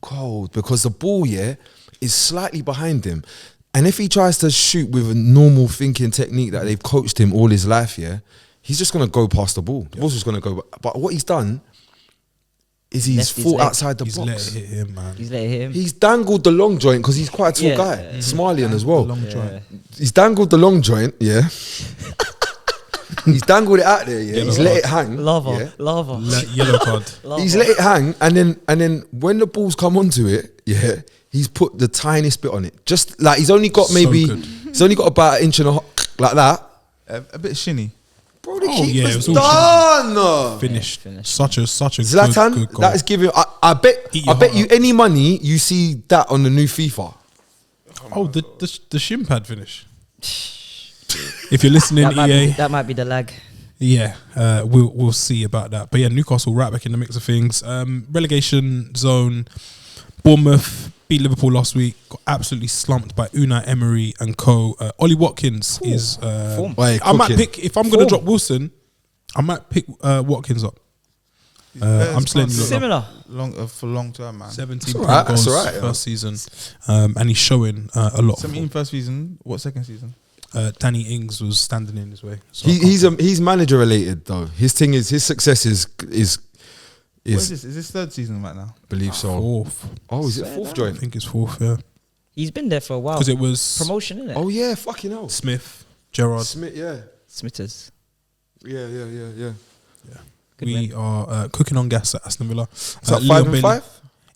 cold because the ball, yeah, is slightly behind him, and if he tries to shoot with a normal thinking technique that they've coached him all his life, yeah, he's just gonna go past the ball. The ball's just gonna go. But what he's done is he's Left his fought leg. outside the He's let box. it hit him, man. He's let it hit him. He's dangled the long joint because he's quite a tall Yeah. guy, Somalian as well. Long Yeah. joint. He's dangled the long joint, yeah. He's dangled it out there, yeah. He's let it hang. Lava, yeah. lava, Yellow card. lava. He's let it hang, and then when the ball's come onto it, yeah, he's put the tiniest bit on it. Just like he's only got So maybe, good. he's only got about an inch and a half, like that. A bit shinny. Bro, the Oh, yeah, it keeper's was all done. Finished. Finished. Such a Zlatan, good goal. that is giving. I bet Eat your you heart out. any money you see that on the new FIFA. Oh, the shin pad finish. If you're listening, EA, that might be the lag. yeah, we'll see about that. But yeah, Newcastle right back in the mix of things. Relegation zone. Bournemouth beat Liverpool last week. Got absolutely slumped by Unai Emery and co. Ollie Watkins is. Form. Oi, I might cooking. pick if I'm going to Form. drop Wilson. I might pick Watkins up. I'm just letting you know. Similar. For long term, man. 17 It's alright, goals it's alright, yeah. first season, and he's showing a lot. 17 first season. What second season? Danny Ings was standing in his way. So He's manager related though. His thing is his success is What is this? Is this third season right now? believe so. fourth. Oh, is it fourth I joint? think it's fourth. Yeah, He's been there for a while. because it was Promotion, isn't it? Oh yeah, fucking hell. Smith, Gerrard. Smith, yeah. Smitters. Yeah. Good We are cooking on gas at Aston Villa. Is that 5 and 5?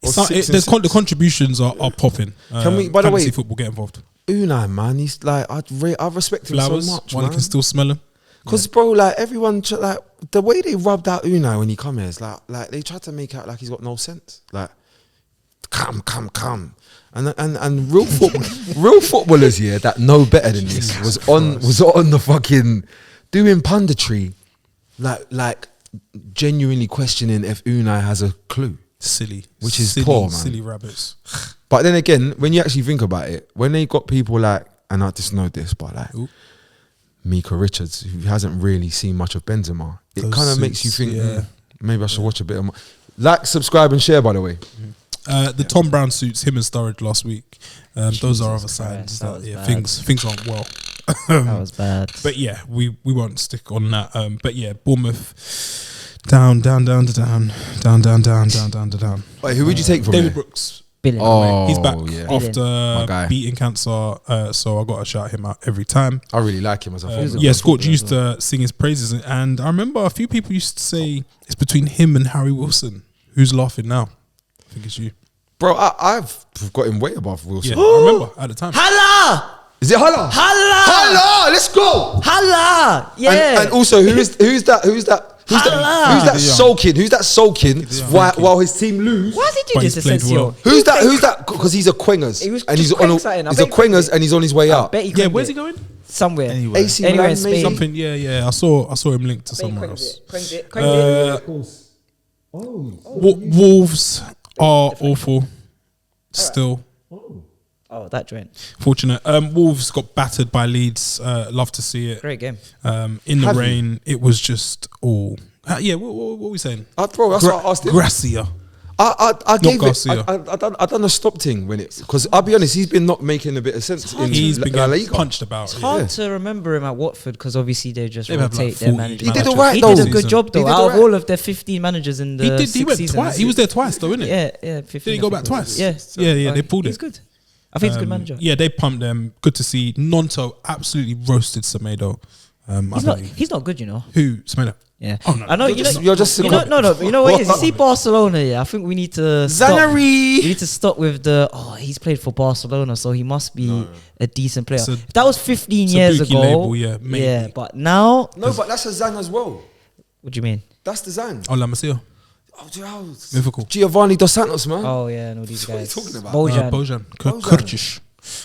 It's Or not, 6 it, and the 6? contributions are popping. Can we- by the fantasy way- football get involved. Unai, man, he's like I respect him Flowers, so much, one man. can still smell him. Because bro, like everyone, like the way they rubbed out Unai when he come here is like they tried to make out like he's got no sense. Like, come, and real real footballers here that know better than this was on the fucking doing punditry, like genuinely questioning if Unai has a clue. Silly, Which is silly, poor, man. silly rabbits. But then again, when you actually think about it, when they got people like, and I just know this, but like Ooh. Mika Richards, who hasn't really seen much of Benzema, it Those kind of makes you suits, think, yeah. maybe I should watch a bit of. Like, subscribe, and share. By the way, The Tom Brown suits, him and Sturridge last week. Those are other Jesus signs Christ, that that was bad. things aren't well. That was bad. But yeah, we won't stick on that. But yeah, Bournemouth down. Wait, who would you take from David there? Brooks. Billion. Oh, He's back yeah. My after guy. beating cancer, so I got to shout him out every time. I really like him as a footballer. Yeah, Scorch used to sing his praises, and I remember a few people used to say it's between him and Harry Wilson. Who's laughing now? I think it's you. Bro, I've got him way above Wilson. Yeah, I remember at the time. Hala! Is it Hala? Hala! Hala! Let's go! Hala! Yeah. And also, who's that Hala! sulking? Who's that sulking while his team lose? Why does he do But this, he's played Asensio? well. Who's that? Because he's a Quengers. He was and just he's on. quang something. I He's a bet he Quengers and he's on his way I out. bet he Yeah, cranked where's he it. going? Somewhere. Anywhere. AC Anywhere in Milan, maybe? Spain. Something. Yeah. I saw him linked to somewhere else. Cranked it. Wolves are awful. Still. Oh, that joint. Fortunate. Wolves got battered by Leeds. Love to see it. Great game. In the Have you? rain, it was just all. Yeah, what were we saying? Bro, that's what I asked him. Gracia. I gave Garcia. it. I done a stop thing when it, because I'll be honest, he's been not making a bit of sense. In He's been La getting Liga. punched about. It's hard to remember him at Watford because obviously they just They've had rotate like their 40 manager. He did managers. alright He though. did a good job He though. did Out of alright. all of their 15 managers in the He six went seasons, twice. He was there twice though, innit? Yeah, 15. Did he go I back think twice? Yeah, They pulled He's it. good. I think he's a good manager. Yeah, they pumped them. Good to see. Nonto absolutely roasted Semedo. He's not good, you know. Who? Semedo? Yeah. Oh, no. I know. You know. You're just You know. No. You know what it is? You see Barcelona. Yeah. I think we need to stop. We need to stop with the. Oh, he's played for Barcelona, so he must be a decent player. It's a- If that was 15 it's a years Buki ago. label, yeah, maybe. Yeah, but now. No, but that's a Zang as well. What do you mean? That's the Zang. Oh, La Masia. Mythical. Giovanni Dos Santos, man. Oh yeah, no, these What are you guys. talking about? Bojan. Bojan. Bojan. Kurtish.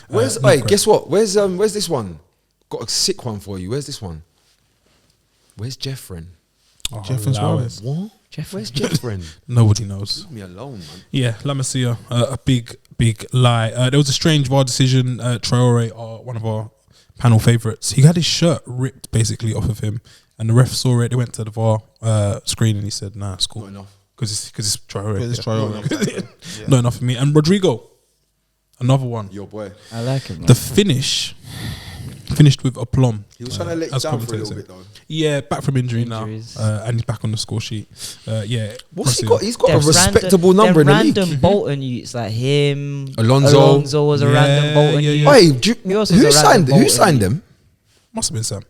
Where's? not Hey, great. guess what? Where's this one? Got a sick one for you. Where's this one? Where's Jeffren? Oh, Jeffrey's allow Suarez. it. What? Where's Jeffren? Nobody knows. Leave me alone, man. Yeah, La Masia, a big lie. There was a strange VAR decision. Traore, one of our panel favourites, he had his shirt ripped basically off of him, and the ref saw it. They went to the VAR screen, and he said, "Nah, it's cool Not enough. because it's Traore. It's Traore. Not enough for me." And Rodrigo, another one. Your boy. I like him. Man. The finished with aplomb. He was trying to let you as down for a commentators little said. bit, though. Yeah, back from injury Injuries. now, and he's back on the score sheet. Yeah, What's he impressive. got? He's got a Them respectable random, number in them the league. random Bolton youths like him. Alonso. was a Yeah, random Bolton yeah, youth. yeah. Wait, Who else was a random who Bolton signed youth? them? Must have been Sam.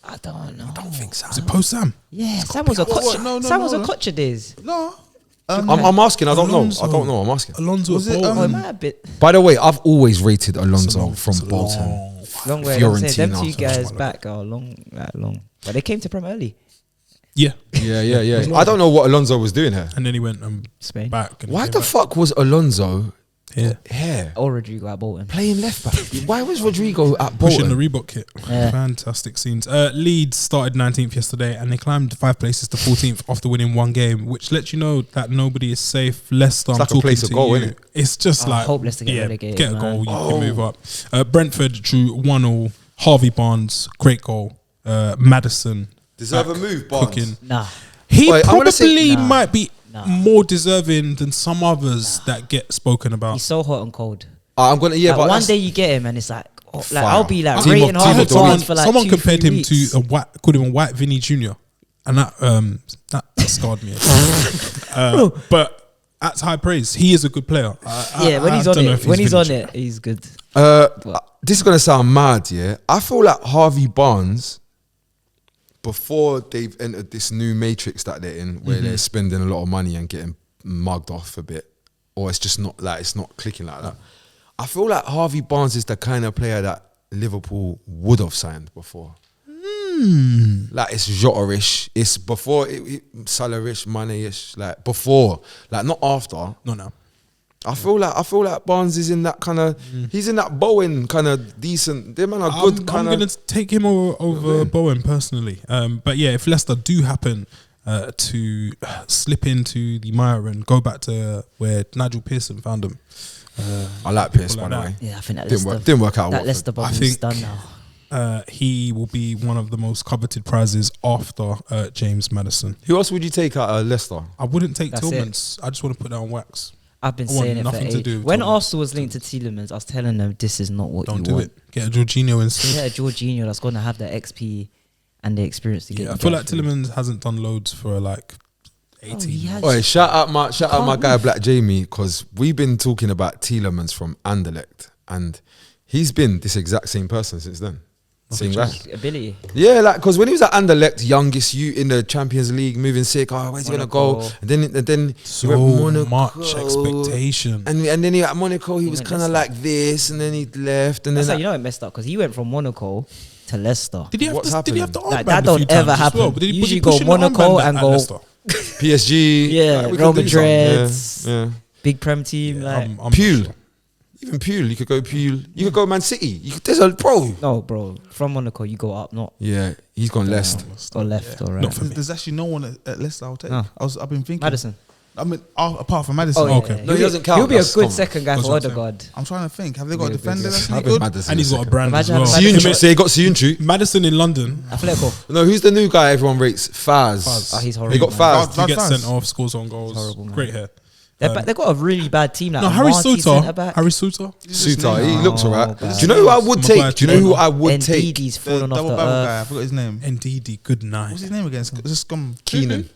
I don't know. Was it post Sam? Yeah, Sam was a Kocha. No, Sam was a no. Kocha days. No. I'm asking. I don't know. Alonso. I don't know. I'm asking. Alonso Was it, Bolton. Oh, it might have been By the way, I've always rated Alonso It's a from long- Bolton. long way. I'm saying, them Fiorentina. two guys back are long. But they came to Premier early. Yeah, Yeah. I don't know what Alonso was doing here. and then he went Spain. back. And Why came the back. fuck was Alonso Yeah, here Or Rodrigo at Bolton. playing left back? Why was Rodrigo at pushing the Bolton? Reebok kit. Yeah. Fantastic scenes. Leeds started 19th yesterday, and they climbed 5 places to 14th after winning 1 game, which lets you know that nobody is safe. Leicester, I'm like a talking place to to go, you. innit? It's just I like hope Leicester get relegated, Get a man. goal, you can move up. Brentford drew 1-0. Harvey Barnes, great goal. Madison Deserve back a move, Barnes. cooking. Nah. He Wait, I'm gonna say- probably Nah. might be Nah. more deserving than some others that get spoken about. He's so hot and cold. I'm gonna Like but one that's- day you get him and it's like, oh, like Fire. I'll be like Team rating of Harvey the Barnes week. for like Someone 2-3 compared him weeks. to called him a white Vinny Jr. And that scarred me. But that's high praise. He is a good player. Yeah, when I he's on don't know it, if when he's Vinny on Jr. it, he's good. This is gonna sound mad, yeah. I feel like Harvey Barnes, before they've entered this new matrix that they're in, where they're spending a lot of money and getting mugged off a bit, or it's just not like it's not clicking like that. I feel like Harvey Barnes is the kind of player that Liverpool would have signed before. Like it's Jota-ish. It's before Salah-ish, Mane-ish. Like before, like not after. No. I feel like Barnes is in that kind of. He's in that Bowen kind of decent. Them man are good I'm kind going of. to take him over Bowen personally. But yeah, if Leicester do happen to slip into the mire and go back to where Nigel Pearson found them. I like Pierce, by like the that. way. Yeah, I think that Didn't work out. That Watford. Leicester I bubble is think- done now. He will be one of the most coveted prizes after James Maddison. Who else would you take out Leicester? I wouldn't take That's it. Tillmans. I just want to put that on wax. I've been I want saying it for nothing to do ages. with When Tottenham. Arsenal was linked to Tielemans, I was telling them this is not what Don't you do want. it. Get a Jorginho instead. Get a Jorginho that's going to have the XP and the experience to get. Yeah, I you feel guys like through. Tielemans hasn't done loads for like 18 he has- months. Oi, shout out my Can't guy move. Black Jamie, because we've been talking about Tielemans from Anderlecht, and he's been this exact same person since then. Same guy. ability. Yeah, like because when he was at Anderlecht, youngest you in the Champions League, moving sick. Oh, where's he gonna go? Monaco. And then he So went Monaco, much expectation. and then he at Monaco, he was went kind of Leicester. like this, and then he left, and That's how then you know it messed up because he went from Monaco to Leicester. Did he have What's to? Did he have to happening? armband That a don't few ever times as happen. well? But did he, was he Usually go pushing the Monaco armband and at go- Leicester? PSG, Yeah, like, we Real could do something. Madrid, yeah. big Prem team. Yeah, like, I'm not Pule. sure. Even Pule, you could go Pule. You could go Man City. You could, there's a bro. no, bro. From Monaco, you go up, not Yeah, he's gone Leicester. go left or right. Not for me. There's actually no one at Leicester I'll take. No. I've been thinking. Madison. I mean, apart from Madison. Oh, yeah, Okay. yeah. No, he doesn't count. He'll be a That's good common. second guy That's for what I'm saying. Odegaard. I'm trying to think. Have they got a Yeah, defender yeah, that's Have really good? Madison And he's got a second. brand as Imagine well. Madison- Siunchu, so they got Siunchu. Madison in London. Atletico. No, who's the new guy everyone rates? Faz. Oh, he's They horrible. got man. Faz. Faz. He gets fans. sent off, scores on goals. Horrible, man. Great hair. They've got a really bad team. Like No, Harry Marty centre Suter. back. Harry Suter. Suter, he Oh, looks alright. bad. Do you know who I would Maguire take? Do you know who I would take? Ndidi's The fallen off double the barrel earth. guy. I forgot his name. Ndidi, good night. What's his name again? It's just scum. Keenan.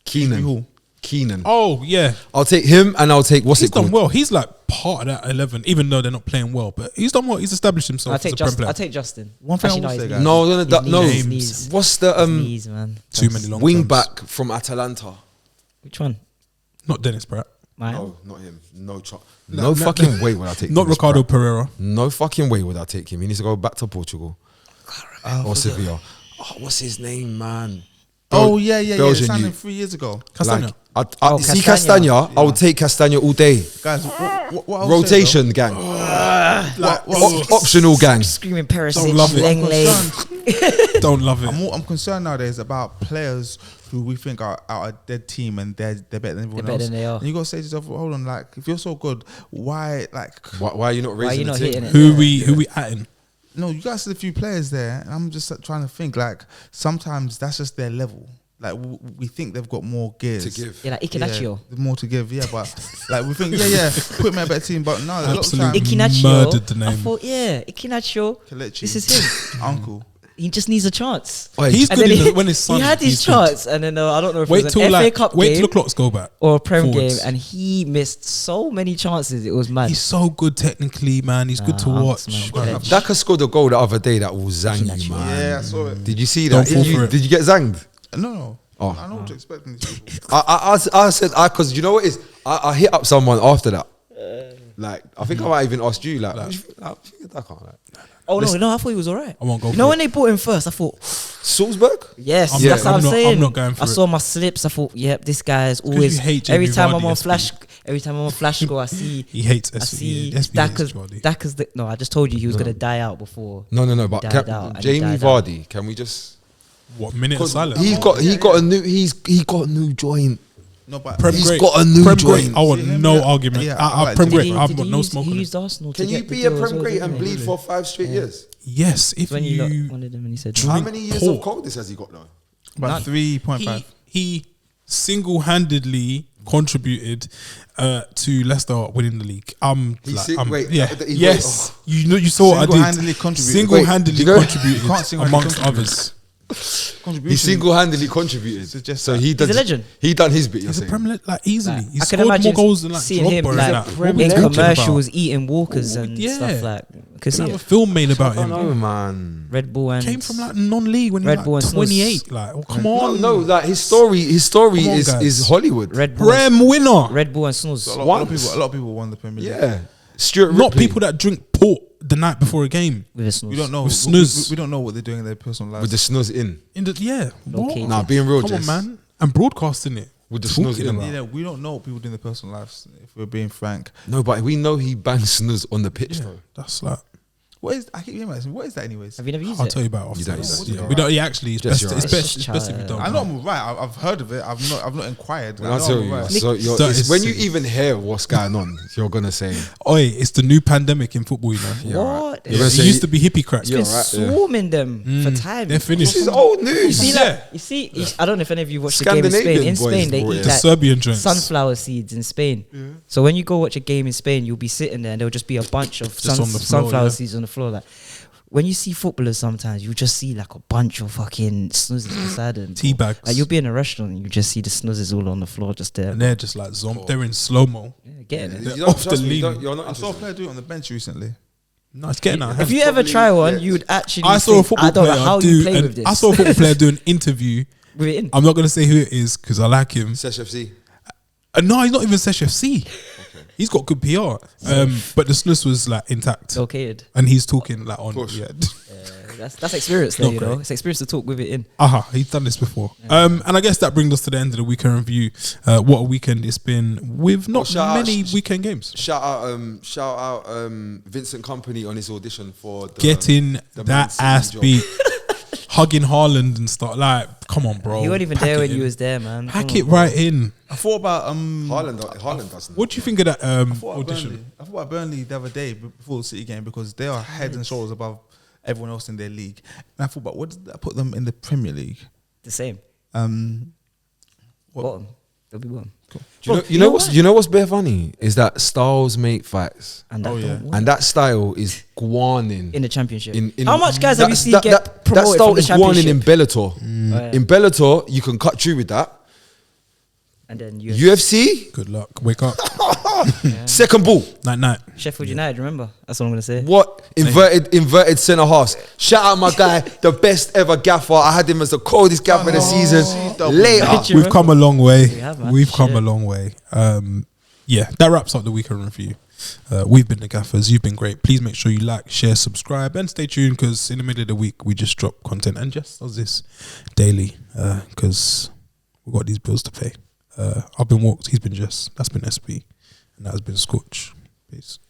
Keenan. Oh yeah, I'll take him, and I'll take what's he's it called? done well. He's like part of that 11, even though they're not playing well. But he's done well. He's established himself I'll as take a Prem Justin. player. I'll take Justin. One thing I Actually, will his say, knees. guys. No, His no. knees. What's the His knees, man. Too many long wing terms. back from Atalanta? Which one? Not Dennis Pratt. Mine. No, not him. No fucking way would I take. Not Dennis Ricardo Pratt. Pereira. No fucking way would I take him. He needs to go back to Portugal or Sevilla. Oh, what's his name, man? Oh yeah, yeah, yeah. Belgian Signed him youth. 3 years ago. Castagna. Like, Oh, see Castagna. Castagna, I would take Castagna all day. Guys, what I would say, Rotation gang, what- optional gang. Screaming Perisic, Don't love it. Lenglet. Don't love it. I'm concerned nowadays about players who we think are a dead team and they're better than everyone They're better else. than they are. And you gotta say to yourself, hold on, like if you're so good, why like Why are you not Why are raising you the not team? hitting it? Who we atting? no, you guys see a few players there, and I'm just trying to think like sometimes that's just their level. Like we think they've got more gears To give. Yeah, like Iheanacho. Yeah, more to give, yeah, but like we think, put me a better team, but no, a lot of Absolutely. time, Iheanacho. Murdered the I name. thought, yeah, Iheanacho. Kelechi, This is him. uncle. He just needs a chance. Oi, He's And good then when his son. he had his chance, and then I don't know if Wait it was till an FA like Cup wait till game the clocks go back. or a Prem forwards. game, and he missed so many chances. It was mad. He's so good technically, man. He's good to Nah, watch. man. Daka scored a goal the other day that will zang you, man. Yeah, I saw it. Did you see Don't that? fall for it. Did you get zanged? No. Oh. I know what to expect from these people. I said, because you know what it is? I hit up someone after that. Like, I think I might even asked you, like, I can't, like. Oh no, I thought he was alright. I won't go You for know it. when they bought him first, I thought, Salzburg? yes, I'm that's not- what I'm I'm not- saying. I'm not going for I it. saw my slips. I thought, yep, this guy is always. you hate Every Jamie time Vardy, I'm on SP. flash, every time I'm on flash score, I see. He hates I SB. see SB hates Vardy. Daka's the. No, I just told you he was gonna die out before. No, but Died out, and he Jamie died out. Vardy, can we just... What minute of 'cause silence? he got a new joint. No, but Prem He's great. got a new Prem joint. great. I want See him, no yeah. argument. Yeah, I like Prem Did great. he- I want no smoke He on him. used Arsenal. Can to you get the be a deal as Prem well, great didn't and he? bleed for 5 straight years? Yes, if When you you wanted him and he said, How drink many years port. of coldness has he got now? about 3.5. He single-handedly contributed to Leicester winning the league. Yes, you saw what I did. Single-handedly contributed. Single-handedly Wait, do you know- contributed You can't single-handedly amongst contribute. others. He single-handedly contributed. Suggests So that. he He's a legend. He done his bit. You're He's a saying. Premier like easily. Like, He I can scored more imagine goals than like seeing him Drogba and like that. What in we talking commercials about? eating walkers and Yeah. stuff like. Could Can see have a it. film made about I him. don't know, man. Red Bull and Came from like non-league when he Red was Bull like and 28. Like, oh, come No, on, like his story Come on, is guys. Hollywood. Red Bull. And, Prem winner. Red Bull and Snooze. A lot of people won the Premier League. Yeah. Stuart Not Ripley people that drink port the night before a game. With a Snooze. We don't know. With snooze. We don't know what they're doing in their personal lives. with the snooze in. What? Okay. Nah, being real, Come on, Jess. man. And broadcasting it. With the Talking snooze in. about- Yeah, we don't know what people do in their personal lives. If we're being frank, No, but we know he bangs snooze on the pitch Yeah, though. that's like What is? I keep hearing about this. What is that, anyways? Have you never used I'll it? tell you about it You don't after. use Yeah, it. we don't. Yeah, actually, it's Just best. your It's eyes. best. It's It's best if you just don't. I know I'm right. I've heard of it. I've not inquired. When I tell you, right. so That it's is when you sick. even hear what's going on, you're gonna say, Oi, it's the new pandemic in football. You know. yeah, right. What? You're Yeah, gonna it say, used to be hippie cracks. Yeah, It's been right, yeah. swarming them for time. They're finished. this is old You news. see, Yeah. I don't know if any of you watched the game in Spain. Scandinavian In boys Spain, they brought eat it. The like Serbian joints. sunflower seeds in Spain. So when you go watch a game in Spain, you'll be sitting there and there'll just be a bunch of Just on the floor, sunflower yeah. seeds on the floor. Like when you see footballers, sometimes you just see like a bunch of fucking snuzzes beside them. Tea bags. Like you'll be in a restaurant and you just see the snuzzes all on the floor, just there. And they're just like they're in slow mo. Yeah, getting it. They're You don't off the trust me, lean. you're not I saw a interested. player do it on the bench recently. No, it's getting out. If you ever probably- try one, yeah. you would actually. I saw a think, football I don't player know how do. you play an- with this. I saw a football player do an interview. with it in. I'm not gonna say who it is because I like him. Sesh FC. No, he's not even Sesh FC. He's got good PR. But the snus was like intact, Located. and he's talking like on. Push. Yeah. That's experience there, Not you know. great. It's experience to talk with it in. He's done this before. And I guess that brings us to the end of the weekend review. What a weekend it's been with not shout out- many weekend games. Shout out, Vincent Company on his audition for the, Getting the Man that City ass job. beat, hugging Haaland and stuff. Like, come on, bro. He wasn't even Pack there it when in. you was there, man. Pack Come it on, bro. right in. I thought about Haaland doesn't. What do you think of that I thought audition? about Burnley the other day before the City game because they are head and shoulders above everyone else in their league. And I thought about what did that put them in the Premier League? The same. What? Bottom. They'll be bottom. You know what's bare funny is that styles make fights, And that Oh, yeah. don't work and that style is guaning in the championship. in How much guys have you seen that get promoted style from the is guaning in championship? Bellator. Oh, yeah. In Bellator, you can cut through with that. And then UFC, Good luck. Wake up. second ball. Night. Sheffield United, remember? That's what I'm going to say. What inverted centre halves? Shout out my guy, the best ever gaffer. I had him as the coldest gaffer of the season. Later, Did you We've come a long way. We have, man. We've come Shit. a long way. Yeah, that wraps up the weekend review. We've been the gaffers. You've been great. Please make sure you like, share, subscribe, and stay tuned because in the middle of the week we just drop content and just does this daily because we've got these bills to pay. I've been Walked. He's been Jess. That's been SB, and that has been Scorch. Peace.